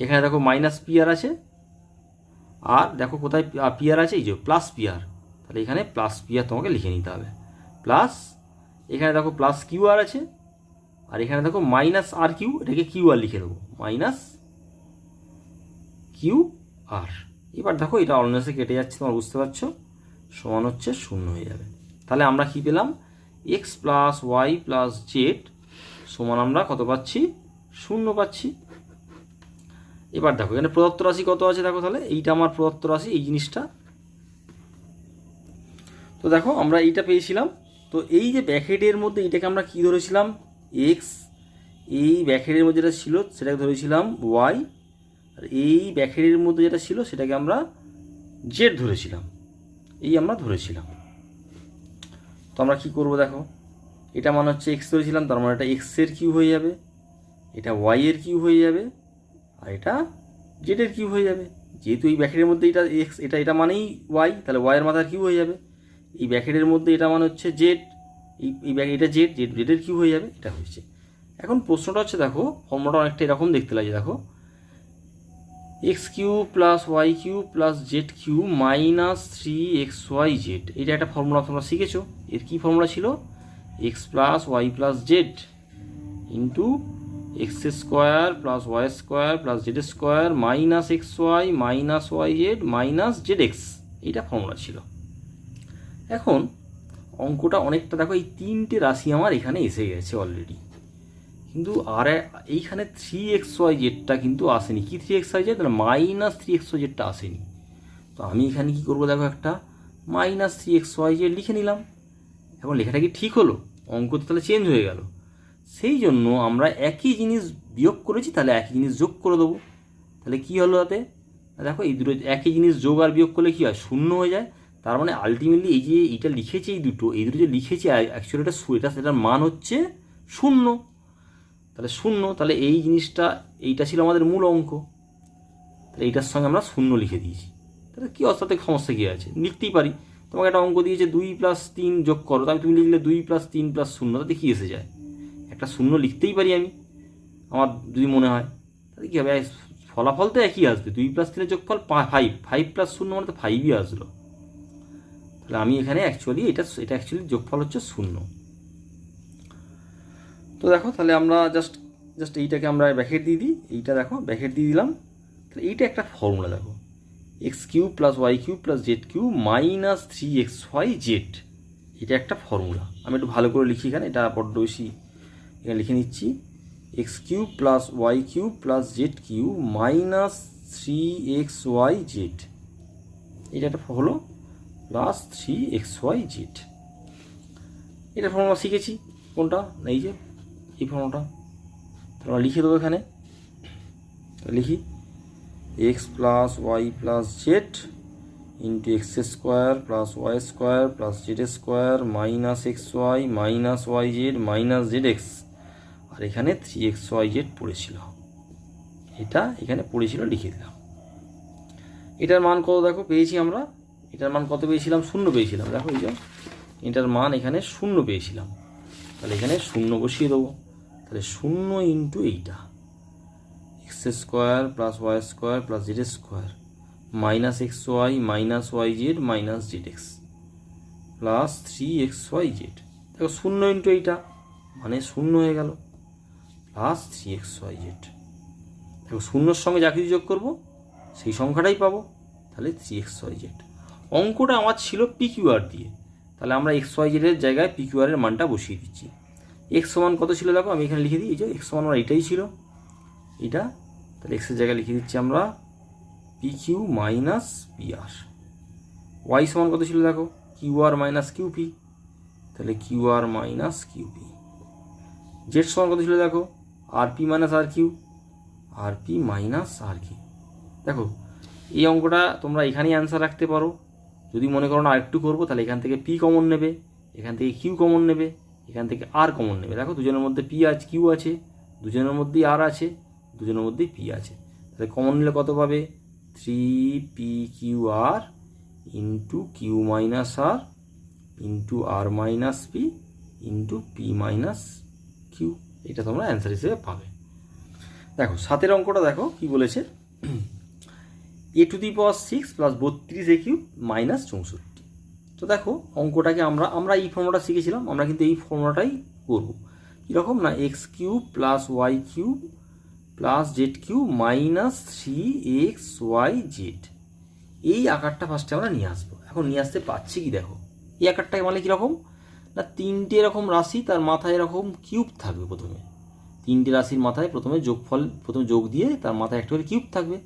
এখানে দেখো মাইনাস পি আর আছে, আর দেখো কোথায় পি আর আছে, এই যে প্লাস পি আর, তাহলে এখানে প্লাস পি আর তোমাকে লিখে নিতে হবে। প্লাস এখানে দেখো প্লাস কিউ আর আছে, আর এখানে দেখো মাইনাস আর কিউ, এটাকে কিউ আর লিখে দেবো, মাইনাস কিউ আর। এবার দেখো এটা অনায়াসে কেটে যাচ্ছে, তোমরা বুঝতে পারছো, সমান হচ্ছে 0 হয়ে যাবে। তাহলে আমরা কি পেলাম? X plus y plus z সমান আমরা কত পাচ্ছি? 0 পাচ্ছি। এবার দেখো এখানে প্রদত্ত রাশি কত আছে, দেখো তাহলে এইটা আমার প্রদত্ত রাশি, এই জিনিসটা। তো দেখো আমরা এইটা পেয়েছিলাম। তো এই যে ব্র্যাকেটের মধ্যে এইটাকে আমরা কি ধরেছিলাম? এক্স। এই ব্র্যাকেটের মধ্যে যেটা ছিল সেটাকে ধরেছিলাম ওয়াই, আর এই ব্র্যাকেটের মধ্যে যেটা ছিল সেটাকে আমরা জেড ধরেছিলাম, এই আমরা ধরেছিলাম। তো আমরা কি করব দেখো, এটা মানে হচ্ছে এক্স ধরেছিলাম, তার মানে এটা এক্সের কিউ হয়ে যাবে, এটা ওয়াই এর কিউ হয়ে যাবে, আর এটা জেড এর কিউ হয়ে যাবে। যেহেতু এই ব্র্যাকেটের মধ্যে এটা এক্স, এটা মানেই ওয়াই, তাহলে ওয়াইয়ের মাথার কিউ হয়ে যাবে। এই ব্র্যাকেটের মধ্যে এটা মানে হচ্ছে জেড, এই এটা জেডের কিউ হয়ে যাবে, এটা হয়েছে। এখন প্রশ্নটা হচ্ছে দেখো, ফর্মুলাটা অনেকটা এরকম দেখতে লাগে, দেখো x cube plus y cube plus z cube minus 3xyz, এটা একটা ফর্মুলা তোমরা শিখেছো। এর কি ফর্মুলা ছিল? X plus y plus z into x square plus y square plus z square minus x y minus y z minus z x, এইটা ফর্মুলা ছিল। এখন অঙ্কটা অনেকটা দেখো, এই 3টে রাশি আমার এখানে এসে গেছে অলরেডি, কিন্তু আর এইখানে 3xyzটা কিন্তু আসেনি। কি 3xyz? মাইনাস 3xyzটা আসেনি। তো আমি এখানে কি করব দেখো, একটা মাইনাস 3xyz লিখে নিলাম। এখন লেখাটা কি ঠিক হলো? অঙ্ক তো তাহলে চেঞ্জ হয়ে গেল। সেই জন্য আমরা একই জিনিস বিয়োগ করেছি, তাহলে একই জিনিস যোগ করে দেবো। তাহলে কি হলো তাতে? দেখো এই দুটো একই জিনিস যোগ আর বিয়োগ করলে কি হয়? 0 হয়ে যায়। তার মানে আলটিমেটলি এই যে এইটা লিখেছি, এই দুটো যে লিখেছি অ্যাকচুয়ালি সেটার মান হচ্ছে 0। তাহলে 0, তাহলে এই জিনিসটা, এইটা ছিল আমাদের মূল অঙ্ক, তাহলে এইটার সঙ্গে আমরা 0 লিখে দিয়েছি। তাহলে কী অবস্থাতে সমস্যা কী আছে? লিখতেই পারি। তোমাকে একটা অঙ্ক দিয়েছে 2 + 3 যোগ করো, তাহলে তুমি লিখলে 2 + 3 + 0, তাতে কী এসে যায়? একটা 0 লিখতেই পারি আমি, আমার যদি মনে হয়। তাহলে কী হবে? ফলাফল তো একই আসবে, 2 + 3 যোগফল 5, 5 + 0 মানে তো 5ই আসলো। তাহলে আমি এখানে অ্যাকচুয়ালি এটা অ্যাকচুয়ালি যোগফল হচ্ছে 0। তো দেখো তাহলে আমরা জাস্ট এইটাকে আমরা ব্র্যাকেট দিয়ে দিই, এইটা দেখো ব্র্যাকেট দিয়ে দিলাম। তাহলে এইটা একটা ফর্মুলা দেখো, x cube plus y cube plus z cube minus 3xyz, এটা একটা ফর্মুলা। আমি একটু ভালো করে লিখি এখানে, এটা বড্ড বেশি, এখানে লিখে নিচ্ছি x cube plus y cube plus z cube minus 3xyz, এটা একটা হলো প্লাস 3xyz। এটা ফর্মুলা শিখেছি, কোনটা? এই যে এই ফর্মুলাটা, তাহলে আমরা লিখে দেবো এখানে। লিখি x plus y plus z into x square plus y square plus z square minus x y minus y z minus z x, আর এখানে 3xyz পড়েছিল, এটা এখানে পড়েছিল, লিখে দিলাম। এটার মান কত দেখো পেয়েছি আমরা? এটার মান কত পেয়েছিলাম? 0 পেয়েছিলাম। দেখো এই যে এটার মান এখানে 0 পেয়েছিলাম, তাহলে এখানে 0 বসিয়ে দেবো। তাহলে 0 ইন্টু এইটা x square plus y square plus z square minus x y minus y z minus z x plus 3xyz। দেখো 0 ইন্টু এইটা মানে 0 হয়ে গেল, প্লাস 3xyz। দেখো 0-র সঙ্গে যা কিছু যোগ করবো সেই সংখ্যাটাই পাবো, তাহলে 3xyz। অঙ্কটা আমার ছিল পিকিউআর দিয়ে, তাহলে আমরা xyz এর জায়গায় পিকিউআর এর মানটা বসিয়ে দিচ্ছি। এক্স সমান কত ছিল দেখো, আমি এখানে লিখে দিই, এই যে এক্স সমান আমার এইটাই ছিল, এটা। তাহলে এক্সের জায়গায় লিখে দিচ্ছি আমরা P Q minus P R. Y সমান কত ছিল দেখো, কিউ আর মাইনাস কিউপি, তাহলে Q R minus QP. Z সমান কত ছিল দেখো, আর পি মাইনাস আর কিউ, আর পি মাইনাস আর কিউ। দেখো এই অঙ্কটা তোমরা এখানেই অ্যান্সার রাখতে পারো। যদি মনে করো না আরেকটু করবো, তাহলে এখান থেকে পি কমন নেবে, এখান থেকে কিউ কমন নেবে, এখান থেকে আর কমন নেবে। দেখো দুজনের মধ্যে পি আছে, কিউ আছে, দুজনের মধ্যেই আর আছে, দুজনের মধ্যেই পি আছে। তাহলে কমন নিলে কত পাবে? 3p/q/r into q minus r into r minus p into p minus q. এটা তোমরা অ্যান্সার হিসেবে পাবে। দেখো 7 অঙ্কটা দেখো কি বলেছে, a⁶ প্লাস 32a³ মাইনাস 64। তো দেখো অঙ্কটাকে আমরা এই ফর্মুলাটা শিখেছিলাম, আমরা কিন্তু এই ফর্মুলাটাই করবো। কীরকম না, x³ plus y³ plus z³ minus 3xyz, এই আকারটা ফার্স্টে আমরা নিয়ে আসবো। এখন নিয়ে আসতে পারছি কি, দেখো এই আকারটাকে মানে কীরকম না, 3টে এরকম রাশি, তার মাথায় এরকম কিউব থাকবে। প্রথমে 3টে রাশির মাথায় প্রথমে যোগ দিয়ে তার মাথায় একটা করে কিউব থাকবে,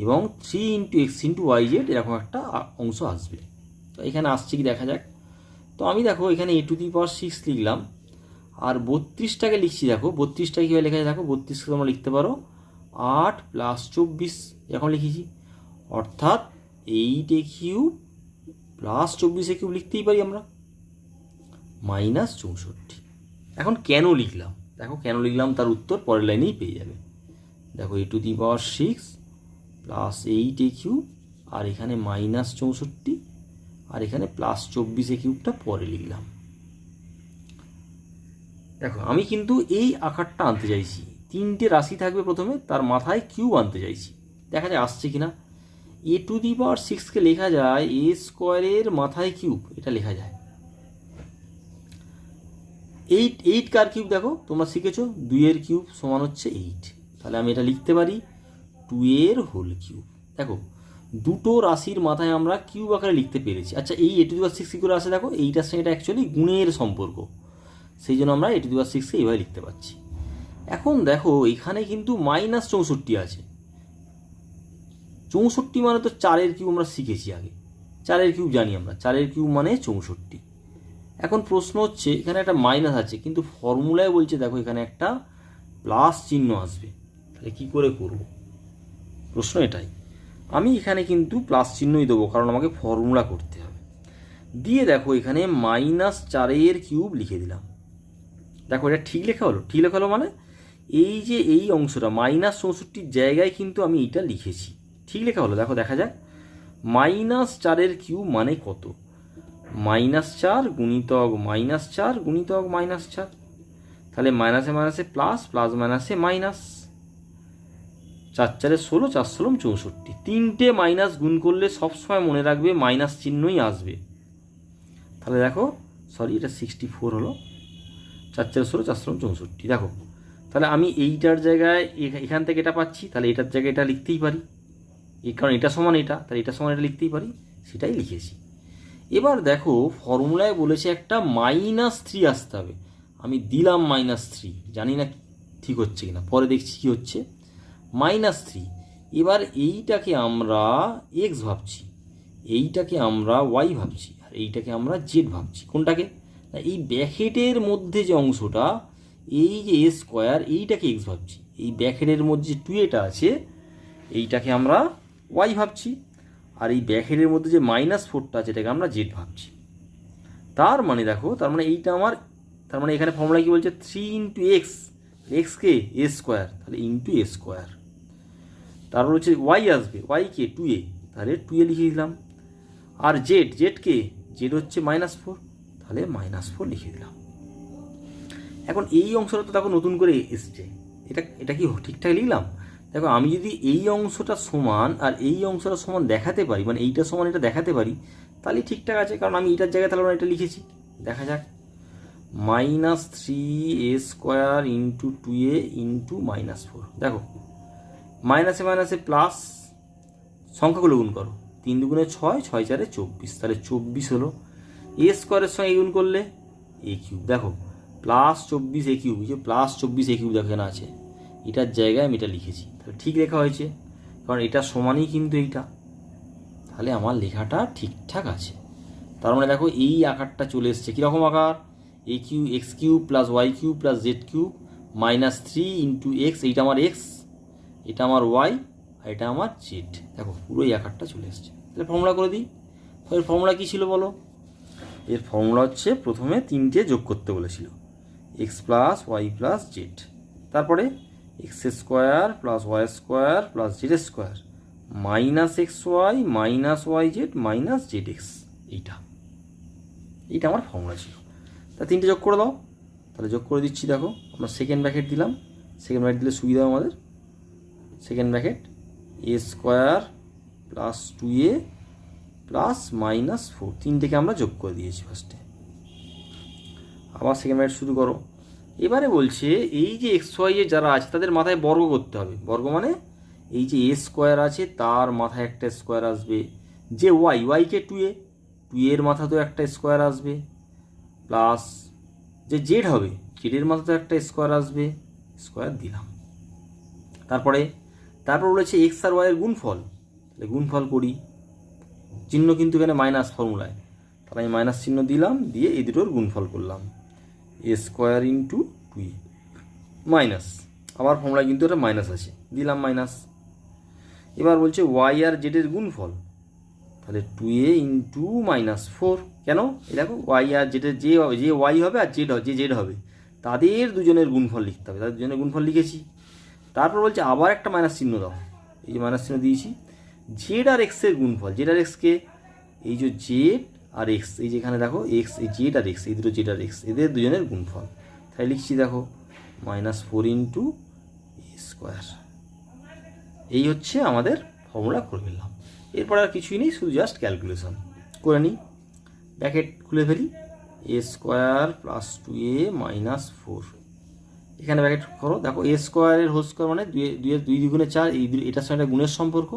এবং 3 × x × yz এরকম একটা অংশ আসবে। তো এখানে আসছে কি দেখা যাক। তো আমি দেখো এখানে a⁶ লিখলাম, আর 32টাকে লিখছি। দেখো 32টা কীভাবে লেখা যায়, দেখো 32কে তোমরা লিখতে পারো 8 + 24 এখন লিখেছি, অর্থাৎ 8a³ প্লাস 24a³ লিখতেই পারি আমরা, মাইনাস 64। এখন কেন লিখলাম, দেখো কেন লিখলাম তার উত্তর পরের লাইনেই পেয়ে যাবে। দেখো a⁶ প্লাস 8a³ আর এখানে মাইনাস 64 আর এখানে প্লাস 24a³ পরে লিখলাম। দেখো আমি কিন্তু এই আকারটা আনতে চাইছি, 3টে রাশি থাকবে প্রথমে, তার মাথায় কিউব আনতে চাইছি। দেখা যায় আসছে কিনা। a⁶কে লেখা যায় a² মাথায় কিউব, এটা লেখা যায়। 8 কার কিউব দেখো তোমরা শিখেছো, 2 কিউব সমান হচ্ছে 8। তাহলে আমি এটা লিখতে পারি 2 দেখো দুটো রাশির মাথায় আমরা কিউব আকারে লিখতে পেরেছি। আচ্ছা এই a⁶ কী করে আসে, দেখো এইটার সঙ্গে এটা অ্যাকচুয়ালি গুণের সম্পর্ক, সেই জন্য আমরা a⁶ এইভাবে লিখতে পারছি। এখন দেখো এখানে কিন্তু মাইনাস 64 আছে। 64 মানে তো 4 কিউব আমরা শিখেছি আগে, 4 কিউব জানি আমরা, 4 কিউব মানে 64। এখন প্রশ্ন হচ্ছে এখানে একটা মাইনাস আছে, কিন্তু ফর্মুলায় বলছে দেখো এখানে একটা প্লাস চিহ্ন আসবে, তাহলে কী করে করব, প্রশ্ন এটাই। আমি এখানে কিন্তু প্লাস চিহ্নই দেবো, কারণ আমাকে ফর্মুলা করতে হবে। দিয়ে দেখো এখানে -4 লিখে দিলাম। দেখো এটা ঠিক লেখা হলো, ঠিক লেখা হলো মানে এই যে এই অংশটা -64 জায়গায় কিন্তু আমি এইটা লিখেছি, ঠিক লেখা হলো। দেখো দেখা যাক -4 মানে কত, -4 গুণিতক -4 গুণিতক -4, তাহলে মাইনাসে মাইনাসে প্লাস, প্লাস মাইনাসে মাইনাস, 4 × 4 = 16, 4 × 16 = 64। 3টে মাইনাস গুণ করলে সবসময় মনে রাখবে মাইনাস চিহ্নই আসবে। তাহলে দেখো সরি এটা 64 হলো, 4 × 4 = 16, 4 × 16 = 64। দেখো তাহলে আমি এইটার জায়গায় এখান থেকে এটা পাচ্ছি, তাহলে এটার জায়গায় এটা লিখতেই পারি, এই কারণ এটা সমান এটা, তাহলে এটা সমান এটা লিখতেই পারি, সেটাই লিখেছি। এবার দেখো ফর্মুলায় বলেছে একটা -3 আসতে হবে, আমি দিলাম -3, জানি না ঠিক হচ্ছে কিনা, পরে দেখছি কি হচ্ছে। -3, এবার এইটাকে আমরা x ভাবছি, এইটাকে আমরা y ভাবছি, আর এইটাকে আমরা z ভাবছি। কোনটাকে, এই ব্র্যাকেটের মধ্যে যে অংশটা, এই যে a², এইটাকে x ভাবছি, এই ব্র্যাকেটের মধ্যে যে 2a আছে এইটাকে আমরা y ভাবছি, আর এই ব্র্যাকেটের মধ্যে যে -4টা আছে এটাকে আমরা z ভাবছি। তার মানে দেখো, তার মানে এইটা আমার, তার মানে এখানে ফর্মুলা কি বলছে 3 × x, x কে a², তাহলে ইন্টু a², তারপর হচ্ছে y আসবে, y কে 2a, তাহলে 2a লিখে দিলাম, আর z কে z হচ্ছে -4, তাহলে -4 লিখে দিলাম। এখন এই অংশটা তো দেখো নতুন করে এসছে, এটা কি ঠিকঠাক লিখলাম? দেখো আমি যদি এই অংশটা সমান আর এই অংশটা সমান দেখাতে পারি, মানে এইটা সমান এটা দেখাতে পারি, তাহলে ঠিকঠাক আছে, কারণ আমি এটার জায়গায় তাহলে এটা লিখেছি। দেখা যাক -3a² ইন্টু 2a ইন্টু -4, দেখো মাইনাসে মাইনাসে প্লাস, সংখ্যাগুলো গুণ করো, 3 × 2 = 6, 6 × 4 = 24, তাহলে 24 হলো। a² সঙ্গে গুণ করলে a³, দেখো +24a³, যে +24a³ দেখো এখানে আছে, এটার জায়গায় আমি এটা লিখেছি, তাহলে ঠিক লেখা হয়েছে, কারণ এটা সমানই কিন্তু এইটা, তাহলে আমার লেখাটা ঠিকঠাক আছে। তার মানে দেখো এই আকারটা চলে এসছে, কীরকম আকার, x³ plus y³ plus z³ -3 × x, এইটা আমার x, এটা আমার y, আর এটা আমার z। দেখো পুরো এই আকারটা চলে এসছে। তাহলে ফর্মুলা করে দিই। তাহলে ফর্মুলা কী ছিল বলো, এর ফর্মুলা হচ্ছে প্রথমে 3টে যোগ করতে বলেছিল, x plus y plus z, তারপরে x square plus y square plus z square minus x y minus y z minus z x. এইটা আমার ফর্মুলা ছিল। তা 3টে যোগ করে দাও, তাহলে যোগ করে দিচ্ছি। দেখো আমরা সেকেন্ড ব্র্যাকেট দিলাম, সেকেন্ড ব্র্যাকেট দিলে সুবিধা আমাদের। Second bracket a square plus 2a plus minus 4, 3টেকে আমরা যোগ করে দিয়েছি ফার্স্টে। আবার সেকেন্ড ব্র্যাকেট শুরু করো। এবারে বলছে এই যে এক্স ওয়াই এ যারা আছে তাদের মাথায় বর্গ করতে হবে। বর্গ মানে এই যে এ স্কোয়ার আছে তার মাথায় একটা স্কোয়ার আসবে, যে ওয়াইকে 2a, 2 মাথা তো একটা স্কোয়ার আসবে, প্লাস যে জেড হবে জেডের মাথা তো একটা স্কোয়ার আসবে, স্কোয়ার দিলাম। তারপর বলেছে এক্স আর ওয়াইয়ের গুণফল, তাহলে গুণফল করি। চিহ্ন কিন্তু এখানে মাইনাস ফর্মুলায়, তাহলে আমি মাইনাস চিহ্ন দিলাম, দিয়ে এই দুটোর গুণফল করলাম, এ স্কোয়ার ইন্টু 2a মাইনাস, আবার ফর্মুলায় কিন্তু এটা মাইনাস আছে, দিলাম মাইনাস। এবার বলছে ওয়াই আর জেডের গুণফল, তাহলে 2a ইন্টু মাইনাস 4। কেন? এই দেখো ওয়াই আর জেডের যে ওয়াই হবে আর জেড হবে তাদের দুজনের গুণফল লিখতে হবে, তাদের দুজনের গুণফল লিখেছি। তারপর বলছে আবার একটা মাইনাস চিহ্ন দাও, এই যে মাইনাস চিহ্ন দিয়েছি। জেড আর এক্সের গুণফল, জেড আর এক্সকে এই যে জেড আর এক্স, এই যেখানে দেখো এক্স, এই জেড আর এক্স, এই দুটো জেড আর এক্স এদের দুজনের গুণফল, তাই লিখছি দেখো -4 ইন্টু এ স্কোয়ার। এই হচ্ছে আমাদের ফর্মুলা করে ফেললাম। এরপর আর কিছুই নেই, শুধু জাস্ট ক্যালকুলেশন করে নিই। ব্র্যাকেট খুলে ফেলি, এ স্কোয়ার প্লাস 2a মাইনাস 4, এখানে ব্র্যাকেট করো। দেখো এ স্কোয়ারের হোল স্কোয়ার মানে 2 দ্বিগুণে 4, এই এটার সঙ্গে একটা গুণের সম্পর্ক,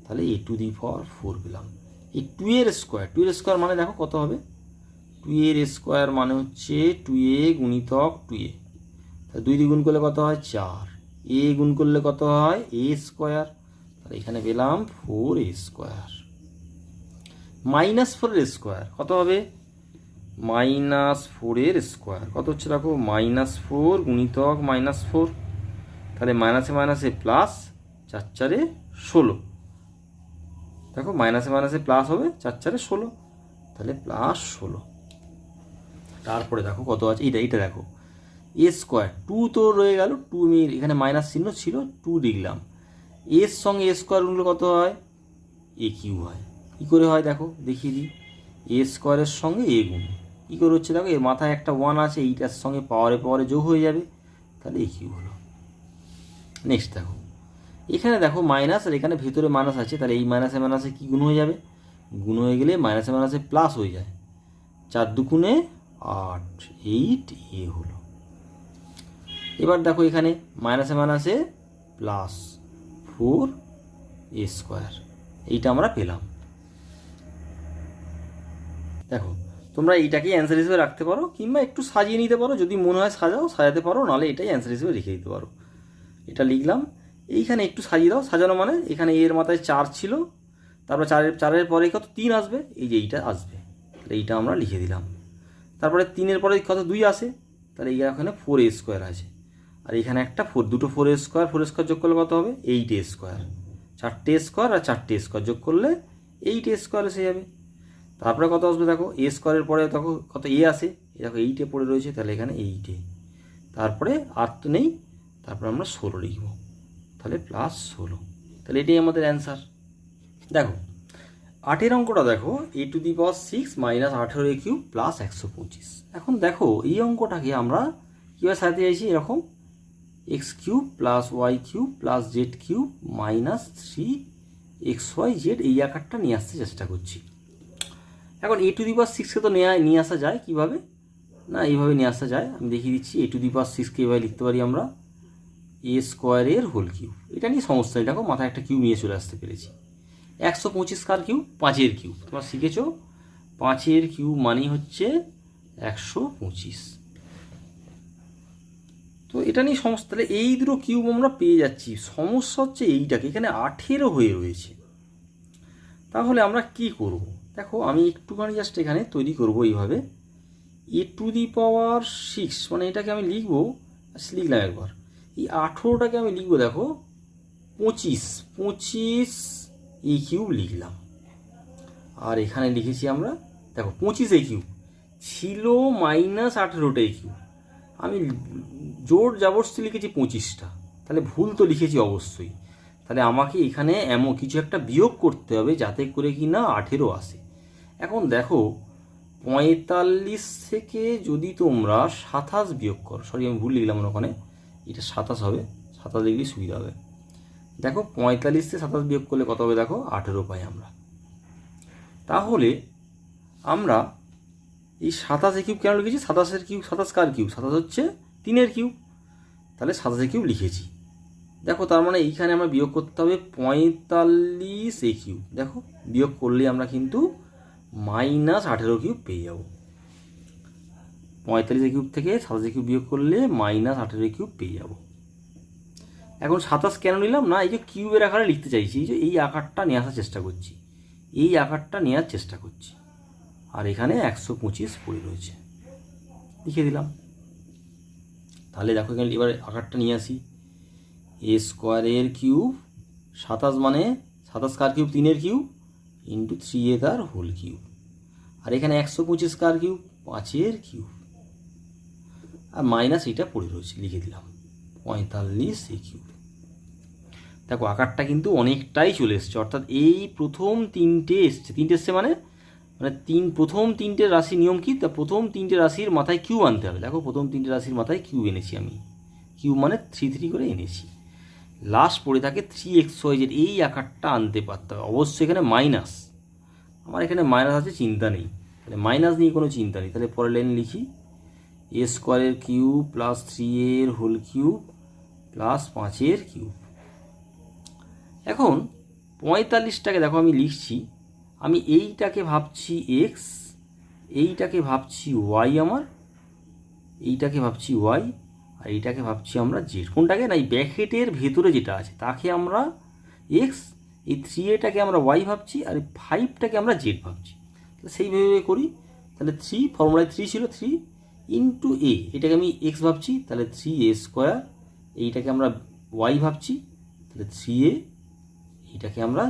তাহলে a টু দি পাওয়ার 4 পেলাম। এই 2 এর স্কোয়ার মানে দেখো কত হবে, 2 এর স্কোয়ার মানে হচ্ছে 2a গুণিতক 2a, তাহলে 2 দ্বিগুণ করলে কত হয় 4, a গুণ করলে কত হয় a স্কোয়ার, তাহলে এখানে পেলাম 4a স্কোয়ার। -4 এর স্কোয়ার কত হবে, -4 এর স্কোয়ার কত হচ্ছে দেখো, -4 গুণিতক -4, তাহলে মাইনাসে মাইনাসে প্লাস, 4 4 16, দেখো মাইনাসে মাইনাসে প্লাস হবে, 4 4 16, তাহলে +16। তারপরে দেখো কত আছে, এইটা দেখো এ স্কোয়ার 2 তো রয়ে গেল, 2 আমি এখানে মাইনাস চিহ্ন ছিল 2 লিখলাম, এর সঙ্গে এ স্কোয়ার গুণলে কত হয় এ কিউ হয়। কী করে হয় দেখো দেখিয়ে দিই, এ স্কোয়ারের সঙ্গে এ গুণ কী করে হচ্ছে দেখো, এর মাথায় একটা 1 আছে, এইটার সঙ্গে পাওয়ারে যোগ হয়ে যাবে, তাহলে এ কিউ হলো। নেক্সট দেখো এখানে দেখো মাইনাস আর এখানে ভেতরে মাইনাস আছে, তাহলে এই মাইনাসে মাইনাসে কী গুণ হয়ে যাবে, গুণ হয়ে গেলে মাইনাসে মাইনাসে প্লাস হয়ে যায়, 4 দুগুণে 8, 8a হলো। এবার দেখো এখানে মাইনাসে মাইনাসে প্লাস 4a স্কোয়ার, এইটা আমরা পেলাম। দেখো তোমরা এইটাকেই অ্যান্সার হিসেবে রাখতে পারো, কিংবা একটু সাজিয়ে নিতে পারো, যদি মনে হয় সাজাতে পারো, নাহলে এটাই অ্যান্সার হিসেবে রেখে দিতে পারো। এটা লিখলাম, এইখানে একটু সাজিয়ে দাও। সাজানো মানে এখানে এর মাথায় 4 ছিল, তারপরে 4-এর পরে কত 3 আসবে, এই যে এইটা আসবে, তাহলে এইটা আমরা লিখে দিলাম। তারপরে 3-এর পরে কত 2 আসে, তাহলে এই এখানে 4a স্কোয়ার আছে, আর এখানে একটা 4, দুটো 4a স্কোয়ার যোগ করলে কত হবে 8a স্কোয়ার, 4টে স্কোয়ার আর 4টে স্কোয়ার যোগ করলে 8a স্কোয়ার এসে যাবে। তারপরে কত আসবে দেখো, এ স্কোয়ারের পরে দেখো কত এ আসে, দেখো 8 পড়ে রয়েছে, তাহলে এখানে 8, তারপরে আর তো নেই, তারপরে আমরা 16 লিখব, তাহলে +16, তাহলে এটাই আমাদের অ্যান্সার। দেখো 8-এর অঙ্কটা দেখো, a⁶ -18a³ + 125। এখন দেখো এই অঙ্কটাকে আমরা কীভাবে সাজাতে চাইছি, এরকম x³ + y³ + z³ -3xyz এই আকারটা নিয়ে আসতে চেষ্টা করছি। এখন a⁶কে তো নিয়ে আসা যায় কীভাবে, না এইভাবে নিয়ে আসা যায়, আমি দেখিয়ে দিচ্ছি। a⁶কে এভাবে লিখতে পারি আমরা a স্কোয়ারের হোল কিউব, এটা নিয়ে সমস্যা নেই, দেখো মাথায় একটা কিউব নিয়ে চলে আসতে পেরেছি। 125 কার কিউব, 5-এর কিউব, তোমরা শিখেছো 5-এর কিউব মানেই হচ্ছে 125। তো এটা নিয়ে সমস্যা, তাহলে এই দুটো কিউব আমরা পেয়ে যাচ্ছি। সমস্যা হচ্ছে এইটাকে এখানে 18 হয়ে রয়েছে, তাহলে আমরা কি করব, দেখো আমি একটুখানি জাস্ট এখানে তৈরি করব এইভাবে, a⁶ মানে এটাকে আমি লিখবো, লিখলাম একবার, এই 18টাকে আমি লিখবো দেখো 25 a³ লিখলাম, আর এখানে লিখেছি আমরা দেখো 25 এ কিউব ছিল -18টা এ কিউব, আমি জোর জবরদস্তি লিখেছি 25টা, তাহলে ভুল তো লিখেছি অবশ্যই। তাহলে আমাকে এখানে এমন কিছু একটা বিয়োগ করতে হবে যাতে করে কি না 18 আসে। এখন দেখো 45 থেকে যদি তোমরা 27 বিয়োগ করো, সরি আমি ভুল লিখলাম ওখানে, এটা 27 হবে, 27 লিখলেই সুবিধা হবে। দেখো 45 থেকে 27 বিয়োগ করলে কত হবে, দেখো 18 পাই আমরা। তাহলে আমরা এই 27 কিউব কেন লিখেছি, 27 কিউব, 27 কার কিউব, 27 হচ্ছে 3 কিউব, তাহলে 27 কিউব লিখেছি। দেখো তার মানে এইখানে আমরা বিয়োগ করতে হবে 45 এ কিউব, দেখো বিয়োগ করলে আমরা কিন্তু -18 কিউব পেয়ে যাব। 45 কিউব থেকে 27 কিউব বিয়োগ করলে -18 কিউব পেয়ে যাব। এখন 27 কেন নিলাম না, এই যে কিউবের আকারে লিখতে চাইছি, এই যে এই আকারটা নিয়ে আসার চেষ্টা করছি, এই আকারটা নেওয়ার চেষ্টা করছি। আর এখানে 125 পড়ে রয়েছে, লিখে দিলাম। তাহলে দেখো এখানে এবার আকারটা নিয়ে আসি, এ স্কোয়ারের কিউব 27 মানে 27 কার কিউব, 3 কিউব ইন্টু 3a তার হোল কিউব, আর এখানে 125 কার কিউব, 5 কিউব, আর মাইনাস এটা পড়ে রয়েছে, লিখে দিলাম 45 এ কিউব। দেখো আকারটা কিন্তু অনেকটাই চলে এসছে, অর্থাৎ এই প্রথম তিনটে এসছে মানে প্রথম তিনটে রাশি নিয়ম কি, তা প্রথম তিনটে রাশির মাথায় কিউব আনতে হবে। দেখো প্রথম তিনটে রাশির মাথায় কিউব এনেছি আমি, কিউব মানে 3 করে এনেছি। লাস্ট পড়ে থাকে 3xyz, এই আকারটা আনতে পারতে হবে অবশ্যই। এখানে মাইনাস, আমার এখানে মাইনাস আছে, চিন্তা নেই, তাহলে মাইনাস নিয়ে কোনো চিন্তা নেই। তাহলে পরের লাইন লিখি, এ স্কোয়ারের cube plus 3a whole cube plus 5 cube. এখন 45টাকে দেখো আমি লিখছি, আমি এইটাকে ভাবছি এক্স, এইটাকে ভাবছি ওয়াই, আমার এইটাকে ভাবছি ওয়াই, আর এইটাকে ভাবছি আমরা জেড। কোনটাকে না, এই ব্র্যাকেটের ভেতরে যেটা আছে তাকে আমরা এক্স, এই 3aটাকে আমরা ওয়াই ভাবছি, আর এই 5টাকে আমরা জেড ভাবছি। তাহলে সেইভাবে করি, তাহলে 3 ফর্মুলায় 3 ছিল, 3 ইন্টু এ, এটাকে আমি এক্স ভাবছি, তাহলে 3a স্কোয়ার, এইটাকে আমরা ওয়াই ভাবছি, তাহলে 3a, এইটাকে আমরা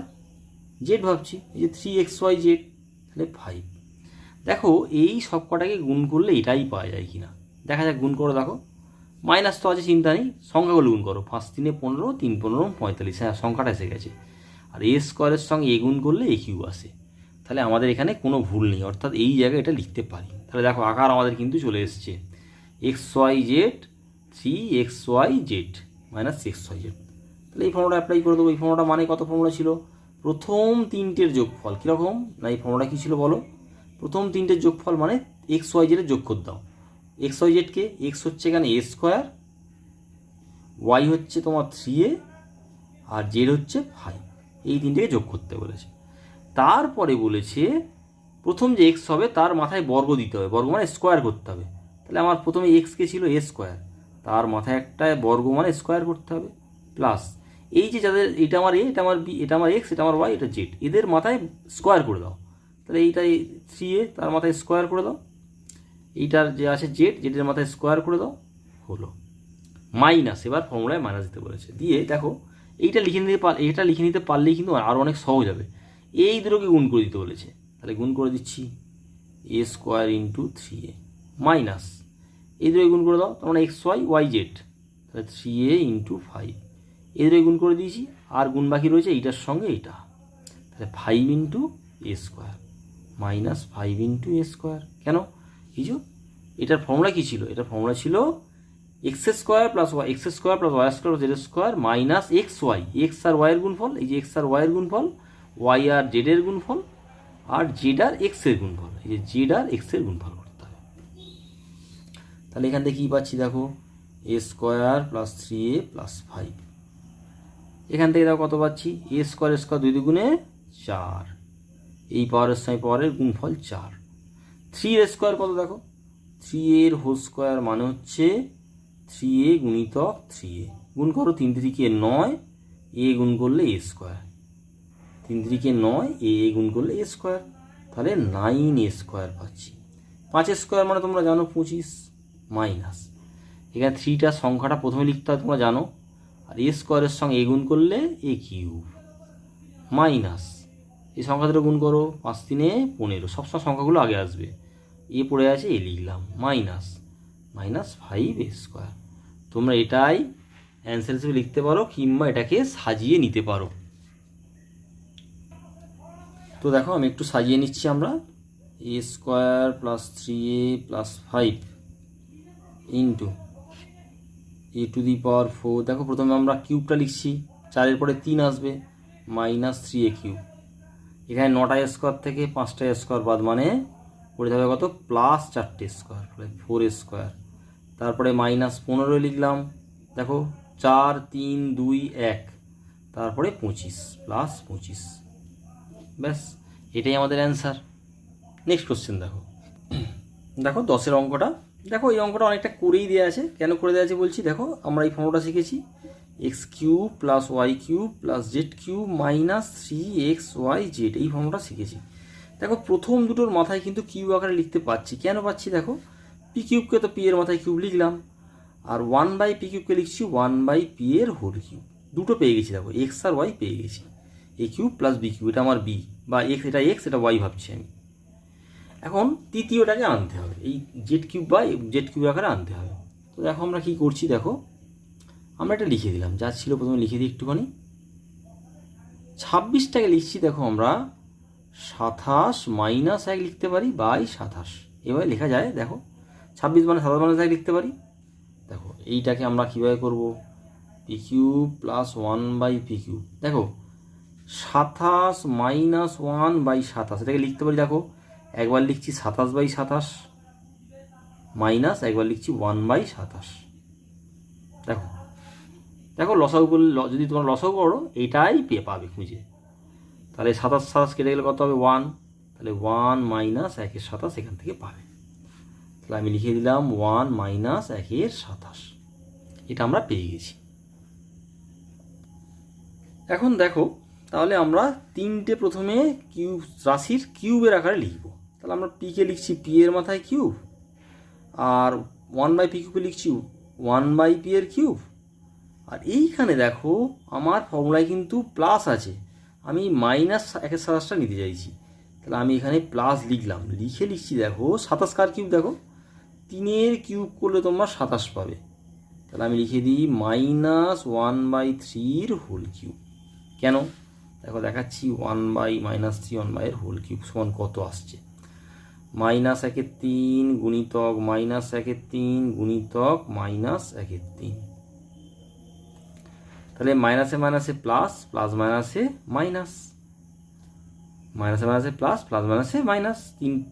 জেড ভাবছি, এই যে 3xyz, তাহলে 5। দেখো এই সব কটাকে গুণ করলে এটাই পাওয়া যায় কিনা দেখা যাক, গুণ করো। দেখো মাইনাস তো আছে, চিন্তা নেই, সংখ্যাগুলো গুণ করো, 5 3 15, 3 15 45, হ্যাঁ সংখ্যাটা এসে গেছে। আর এ স্কোয়ারের সঙ্গে এ গুণ করলে এ কিউ আসে, তাহলে আমাদের এখানে কোনো ভুল নেই, অর্থাৎ এই জায়গায় এটা লিখতে পারি। তাহলে দেখো আকার আমাদের কিন্তু চলে এসছে xyz 3xyz মাইনাস 6yz। তাহলে এই ফর্মুলা অ্যাপ্লাই করে দেবো। এই ফর্মুলা মানে কত ফর্মুলা ছিল, প্রথম তিনটের যোগফল, কীরকম না এই ফর্মুলা কী ছিল বলো, প্রথম তিনটের যোগফল মানে xyz এর যোগ করে দাও। xyzকে, এক্স হচ্ছে এখানে এ স্কোয়ার, ওয়াই হচ্ছে তোমার 3a, আর জেড হচ্ছে 5, এই তিনটেকে যোগ করতে বলেছে। তারপরে বলেছে প্রথম যে এক্স হবে তার মাথায় বর্গ দিতে হবে, বর্গ মানে স্কোয়ার করতে হবে। তাহলে আমার প্রথমে এক্সকে ছিল এ স্কোয়ার, তার মাথায় একটা বর্গ মানে স্কোয়ার করতে হবে, প্লাস এই যে যাদের এটা আমার এ, এটা আমার বি, এটা আমার এক্স, এটা আমার ওয়াই, এটা জেড, এদের মাথায় স্কোয়ার করে দাও। তাহলে এইটাই 3a, তার মাথায় স্কোয়ার করে দাও, এইটার যে আছে জেড, জেডের মাথায় স্কোয়ার করে দাও, হলো মাইনাস। এবার ফর্মুলায় মাইনাস দিতে বলেছে, দিয়ে দেখো এইটা লিখে নিতে পারলেই কিন্তু আরও অনেক সহজ হবে। এই দুটোকে গুণ করে দিতে বলেছে, তাহলে গুণ করে দিচ্ছি, এ স্কোয়ার ইন্টু 3a মাইনাস এই দুটোকে গুণ করে দাও, তার মানে xyz, তাহলে 3a ইন্টু 5, এই দুটোকে গুণ করে দিয়েছি, আর গুণ বাকি রয়েছে এইটার সঙ্গে এইটা, তাহলে 5 into a square minus 5 into a square. কেন, এই যে এটার ফর্মুলা কী ছিল, এটার ফর্মুলা ছিল x square plus y square z square minus x y, x আর ওয়াইয়ের গুণফল, এই যে এক্স আর ওয়াইয়ের গুণফল, ওয়াই আর জেডের গুণফল, আর জেড আর এক্সের গুণফল, এই যে জেড আর এক্সের গুণফল করতে হবে। তাহলে এখান থেকে কী পাচ্ছি দেখো, এ স্কোয়ার প্লাস 3a প্লাস 5, এখান থেকে দেখো কত পাচ্ছি, এ স্কোয়ার 2 দুগুণে 4, এই পাওয়ারের সঙ্গে পাওয়ারের গুণফল 4, 3 এর স্কোয়ার কত দেখো, 3 এর হোল স্কোয়ার মানে হচ্ছে 3a গুণিতক 3a, গুণ করো 3 3 9, এ গুণ করলে এ স্কোয়ার, 3 3 9, এ গুণ করলে এ স্কোয়ার, তাহলে 9a স্কোয়ার পাচ্ছি। 5 স্কোয়ার মানে তোমরা জানো 25, মাইনাস এখানে 3টা সংখ্যাটা প্রথমে লিখতে হয় তোমরা জানো, আর এ স্কোয়ারের সঙ্গে এ গুণ করলে এ কিউব, মাইনাস এই সংখ্যা দুটো গুণ করো, 5 3 15, সবসময় সংখ্যাগুলো আগে আসবে। এ পড়ে আছে, এ লিখলাম, -5a²। তোমরা এটাই অ্যান্সার হিসেবে লিখতে পারো কিংবা এটাকে সাজিয়ে নিতে পারো। তো দেখো আমি একটু সাজিয়ে নিচ্ছি। আমরা a² + 3a + 5 ইন্টু a⁴। দেখো প্রথমে আমরা কিউবটা লিখছি, 4-এর পরে 3 আসবে, -3a³। এখানে 9টা² থেকে 5টা² বাদ, মানে পড়ে যাবে কত, +4টে², 4a²। তারপরে -15 লিখলাম, দেখো 4 3 2 1, তারপরে 25 +25। ব্যাস, এটাই আমাদের অ্যান্সার। নেক্সট কোশ্চেন দেখো। দেখো 10-এর অঙ্কটা, দেখো এই অঙ্কটা অনেকটা করেই দেওয়া আছে। কেন করে দেওয়া আছে বলছি, দেখো আমরা এই ফর্মুলাটা শিখেছি, x³ + y³ + z³ - 3xyz, এই ফর্মুলাটা শিখেছি। দেখো প্রথম দুটোর মাথায় কিন্তু কিউব আকারে লিখতে পাচ্ছি। কেন পাচ্ছি, দেখো p³ তো p এর মাথায় কিউব লিখলাম, আর 1/p³ লিখছি 1/p এর হোল কিউব। দুটো পেয়ে গেছি, দেখো x আর y পেয়ে গেছি। a³ + b³, এটা আমার b, বা x, এটা x, এটা y ভাবছি আমি। এখন তৃতীয়টাকে আনতে হবে, এই z³ বা z³ আকারে আনতে হবে। তো দেখো আমরা কি করছি, দেখো আমরা এটা লিখে দিলাম, যা ছিল প্রথমে লিখে দিই একটুখানি। 26টাকে লিখছি, দেখো আমরা 27 - 1 লিখতে পারি, বাই 27 এভাবে লেখা যায়। দেখো 26 মানে 27 - 1 লিখতে পারি। দেখো এইটাকে আমরা কীভাবে করব, p³ + 1/p³। দেখো 27 - 1/27, এটাকে লিখতে পারি। দেখো একবার লিখছি 27/27, মাইনাস একবার লিখছি 1/27। দেখো দেখো লসাগু করলে, যদি তোমরা লসাগু করো এইটাই পাবে খুঁজে। তাহলে 27 কেটে গেলে কত হবে, 1। তাহলে 1 - 1/27 এখান থেকে পাবে। তাহলে আমি লিখে দিলাম 1 - 1/27, এটা আমরা পেয়ে গেছি। এখন দেখো তাহলে আমরা তিনটে প্রথমে কিউব রাশির কিউবের আকারে লিখব। তাহলে আমরা পিকে লিখছি p এর মাথায় কিউব, আর 1/p³ লিখছি 1/p এর কিউব। আর এইখানে দেখো আমার ফর্মুলায় কিন্তু প্লাস আছে, আমি -1/27টা নিতে চাইছি। তাহলে আমি এখানে প্লাস লিখলাম, লিখে লিখছি দেখো 27 কার কিউব, দেখো 3-এর কিউব করলে তোমরা 27 পাবে। তাহলে আমি লিখে দিই -1/3 হোল কিউব। কেন, দেখো দেখাচ্ছি, 1/-3 এর হোল কিউব সমান কত আসছে, -1/3 গুণিতক -1/3 গুণিতক -1/3। তাহলে মাইনাসে মাইনাসে প্লাস, প্লাস মাইনাসে মাইনাস, মাইনাসে মাইনাসে প্লাস, প্লাস মাইনাসে মাইনাস,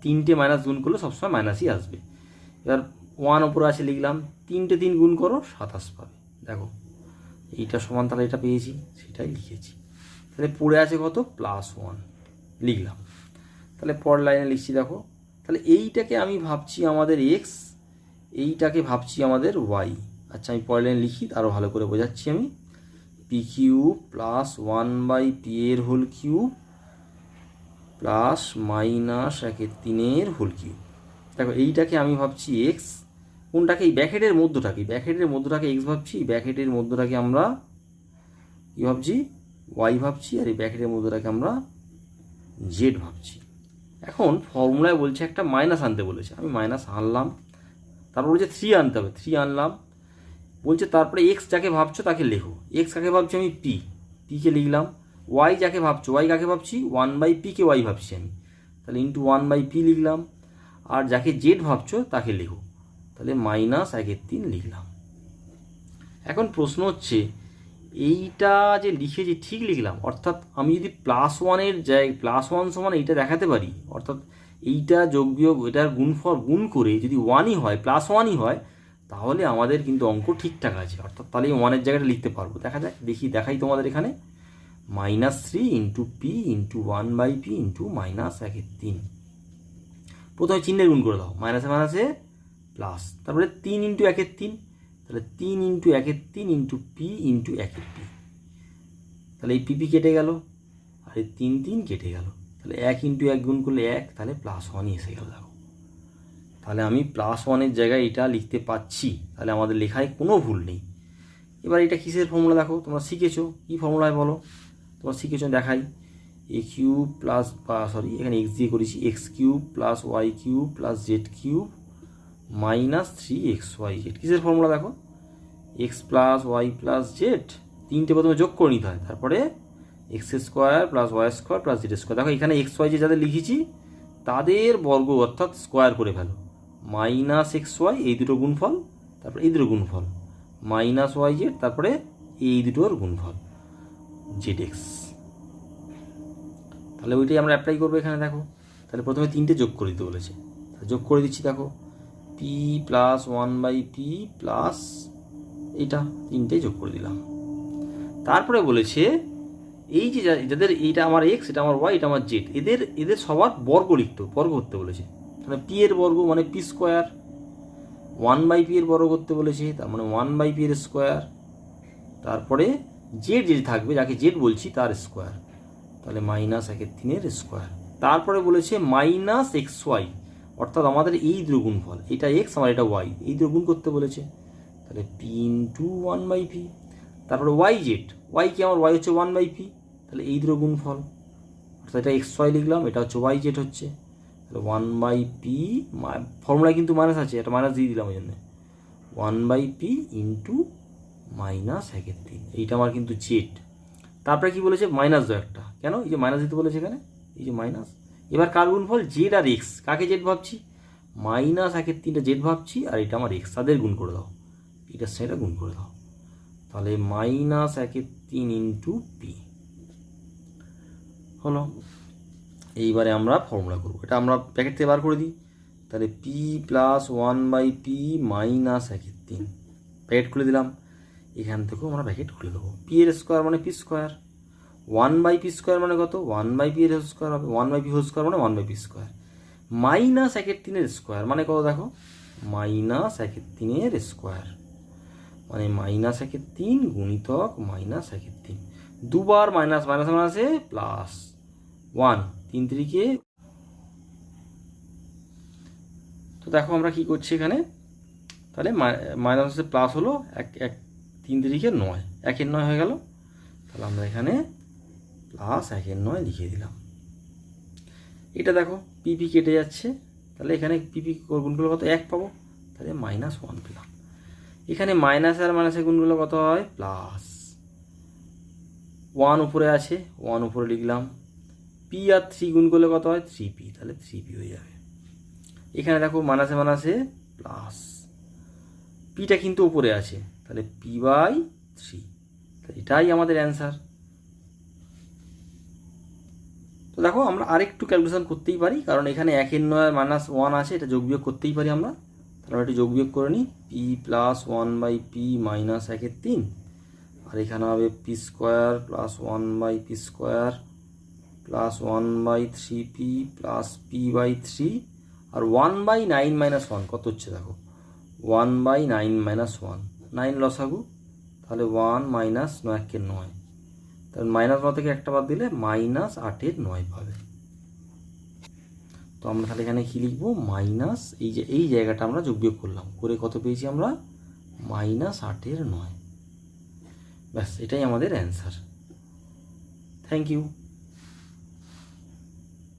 তিনটে মাইনাস গুণ করলে সবসময় মাইনাসই আসবে। এবার 1 ওপরে আছে লিখলাম, 3টে 3 গুণ করো 27 পাবে। দেখো এইটা সমান, তাহলে এটা পেয়েছি, সেটাই লিখেছি। তাহলে পড়ে আছে কত, +1 লিখলাম। তাহলে পরের লাইনে লিখছি, দেখো তাহলে এইটাকে আমি ভাবছি আমাদের x, এইটাকে ভাবছি আমাদের y। আচ্ছা আমি পরের লাইনে লিখি, আরও ভালো করে বোঝাচ্ছি আমি। p³ + 1/p এর হোল কিউব প্লাস -1/3 এর হোল কিউব। দেখো এইটাকে আমি ভাবছি x, কোনটাকে, এই ব্র্যাকেটের মধ্যটাকে, x ভাবছি, ব্র্যাকেটের মধ্যটাকে আমরা কী ভাবছি, y ভাবছি, আর এই ব্র্যাকেটের মধ্যটাকে আমরা z ভাবছি। এখন ফর্মুলায় বলছে একটা মাইনাস আনতে বলেছে, আমি মাইনাস আনলাম। তারপর বলছে 3 আনতে হবে, 3 আনলাম। বলছে তারপরে এক্স যাকে ভাবছো তাকে লেখো। এক্স কাকে ভাবছি আমি, পিকে লিখলাম। ওয়াই যাকে ভাবছো, ওয়াই কাকে ভাবছি, 1/p-কে ওয়াই ভাবছি আমি, তাহলে ইন্টু 1/p লিখলাম। আর যাকে জেড ভাবছো তাকে লেখো, তাহলে -1/3 লিখলাম। এখন প্রশ্ন হচ্ছে, এইটা যে লিখেছি ঠিক লিখলাম, অর্থাৎ আমি যদি +1-এর জায়গায় +1 সমান এইটা দেখাতে পারি, অর্থাৎ এইটা যোগ বিয়োগ এটার গুণফল গুণ করে যদি 1ই হয়, +1ই হয়, তাহলে আমাদের কিন্তু অঙ্ক ঠিকঠাক আছে। অর্থাৎ তাহলে 1-এর জায়গাটা লিখতে পারবো। দেখা যাক, দেখাই তোমাদের এখানে, -3 × p × 1/p × -1/3। প্রথমে চিহ্নের গুণ করে দাও, মাইনাসে মাইনাসে প্লাস, তারপরে 3 × 1/3, তাহলে 3 × 1/3 × p × 1/p। তাহলে এই পিপি কেটে গেল, আর এই 3 3 কেটে গেল। তাহলে 1 × 1 গুণ করলে 1, তাহলে +1ই এসে গেল। দেখো তাহলে আমি +1-এর জায়গায় এটা লিখতে পাচ্ছি, তাহলে আমাদের লেখায় কোনো ভুল নেই। এবার এটা কিসের ফর্মুলা, দেখো তোমরা শিখেছো, কী ফর্মুলায় বলো, তোমরা শিখেছো, দেখাই। এ কিউব প্লাস সরি এখানে এক্স দিয়ে করেছি x cube plus y cube plus z cube minus 3xy z. কিসের ফর্মুলা দেখো, x plus y plus z, তিনটে প্রথমে যোগ করে নিতে হয়, তারপরে x square plus y square plus z square. দেখো এখানে এক্স ওয়াই যে যাদের লিখেছি তাদের বর্গ অর্থাৎ স্কোয়ার করে ফেলো, মাইনাস এক্স ওয়াই এই দুটো গুণফল, তারপরে এই দুটো গুণফল মাইনাস ওয়াই জেড, তারপরে এই দুটোর গুণফল জেড এক্স। তাহলে ওইটাই আমরা অ্যাপ্লাই করবো এখানে। দেখো তাহলে প্রথমে তিনটে যোগ করে দিতে বলেছে, যোগ করে দিচ্ছি। দেখো পি প্লাস 1/p প্লাস এইটা তিনটে যোগ করে দিলাম। তারপরে বলেছে এই যে যাদের এইটা আমার এক্স, এটা আমার ওয়াই, এটা আমার জেড, এদের সবার বর্গ বর্গ করতে বলেছে। মানে পি এর বর্গ মানে পি স্কোয়ার, 1/p এর বর্গ করতে বলেছে, তার মানে 1/p এর স্কোয়ার, তারপরে জেড যে থাকবে যাকে জেড বলছি তার স্কোয়ার, তাহলে -1/3 স্কোয়ার। তারপরে বলেছে মাইনাস এক্স ওয়াই, অর্থাৎ আমাদের এই দুটো গুণফল, এটা এক্স আমার এটা ওয়াই, এই দুটো গুণ করতে বলেছে, তাহলে p ইন্টু 1/p। তারপরে ওয়াই জেড, ওয়াই কি আমার ওয়াই হচ্ছে 1/p, তাহলে এই দুটো গুণফল, অর্থাৎ এটা এক্স ওয়াই লিখলাম, এটা হচ্ছে ওয়াই জেড হচ্ছে, তাহলে 1/p, ফর্মুলায় কিন্তু মাইনাস আছে, এটা মাইনাস দিয়ে দিলাম ওই জন্য, 1/p ইন্টু -1/3, এইটা আমার কিন্তু জেড। তারপরে কি বলেছে মাইনাস দাও একটা, কেন এই যে মাইনাস দিতে বলেছে এখানে, এই যে মাইনাস। এবার কার গুণফল, জেড আর এক্স, কাকে জেড ভাবছি, -1/3টা জেড ভাবছি, আর এটা আমার এক্স, তাদের গুণ করে দাও, এটার সাথে এটা গুণ করে দাও, তাহলে -1/3 ইন্টু পি হলো। এইবারে আমরা ফর্মুলা করবো, এটা আমরা প্যাকেট থেকে বার করে দিই, তাহলে পি প্লাস 1/p -1/3, প্যাকেট খুলে দিলাম। এখান থেকেও আমরা ব্র্যাকেট খুলে দেবো, পি এর স্কোয়ার মানে পি স্কোয়ার, 1/p স্কোয়ার মানে কত, 1/p এর স্কোয়ার হবে, 1/p হোল স্কোয়ার মানে 1/p স্কোয়ার, -1/3 স্কোয়ার মানে কত, দেখো -1/3 স্কোয়ার মানে -1/3 গুণিতক -1/3, দুবার মাইনাস মাইনাস মাইনাসে প্লাস 1, 3 3 তো দেখো আমরা কি করছি এখানে, তাহলে মাইনাসে প্লাস হলো, 3 3 9, 1/9 হয়ে গেল, তাহলে আমরা এখানে প্লাস 1/9 লিখে দিলাম। এটা দেখো পিপি কেটে যাচ্ছে, তাহলে এখানে পিপি গুণগুলো কত, 1 পাবো, তাহলে -1 পেলাম। এখানে মাইনাস আর মাইনাসের গুণগুলো কত হয়, প্লাস 1 উপরে আছে, 1 উপরে লিখলাম, পি আর 3 গুণ করলে কত হয়, 3p, তাহলে 3p হয়ে যাবে। এখানে দেখো মাইনাসে মাইনাসে প্লাস, পিটা কিন্তু উপরে আছে, তাহলে p/3, এটাই আমাদের অ্যান্সার। তো দেখো আমরা আরেকটু ক্যালকুলেশন করতেই পারি, কারণ এখানে 1/9 -1 আছে, এটা যোগ বিয়োগ করতেই পারি আমরা, তাহলে আমরা একটু যোগ বিয়োগ করে নিই, p প্লাস 1/p -1/3, আর এখানে হবে p square plus 1/p square plus 1/3p plus p/3, আর 1/9 - 1 কত হচ্ছে দেখো, 1/9 - 1, 9 লসাগু, তাহলে 1 -9 9, তাহলে -9 থেকে একটা বাদ দিলে -8/9 পাবে। তো আমরা তাহলে এখানে কি লিখবো, মাইনাস এই জায়গাটা আমরা যোগ বিয়োগ করলাম, করে কত পেয়েছি আমরা, -8/9। ব্যাস এটাই আমাদের অ্যান্সার। Thank you.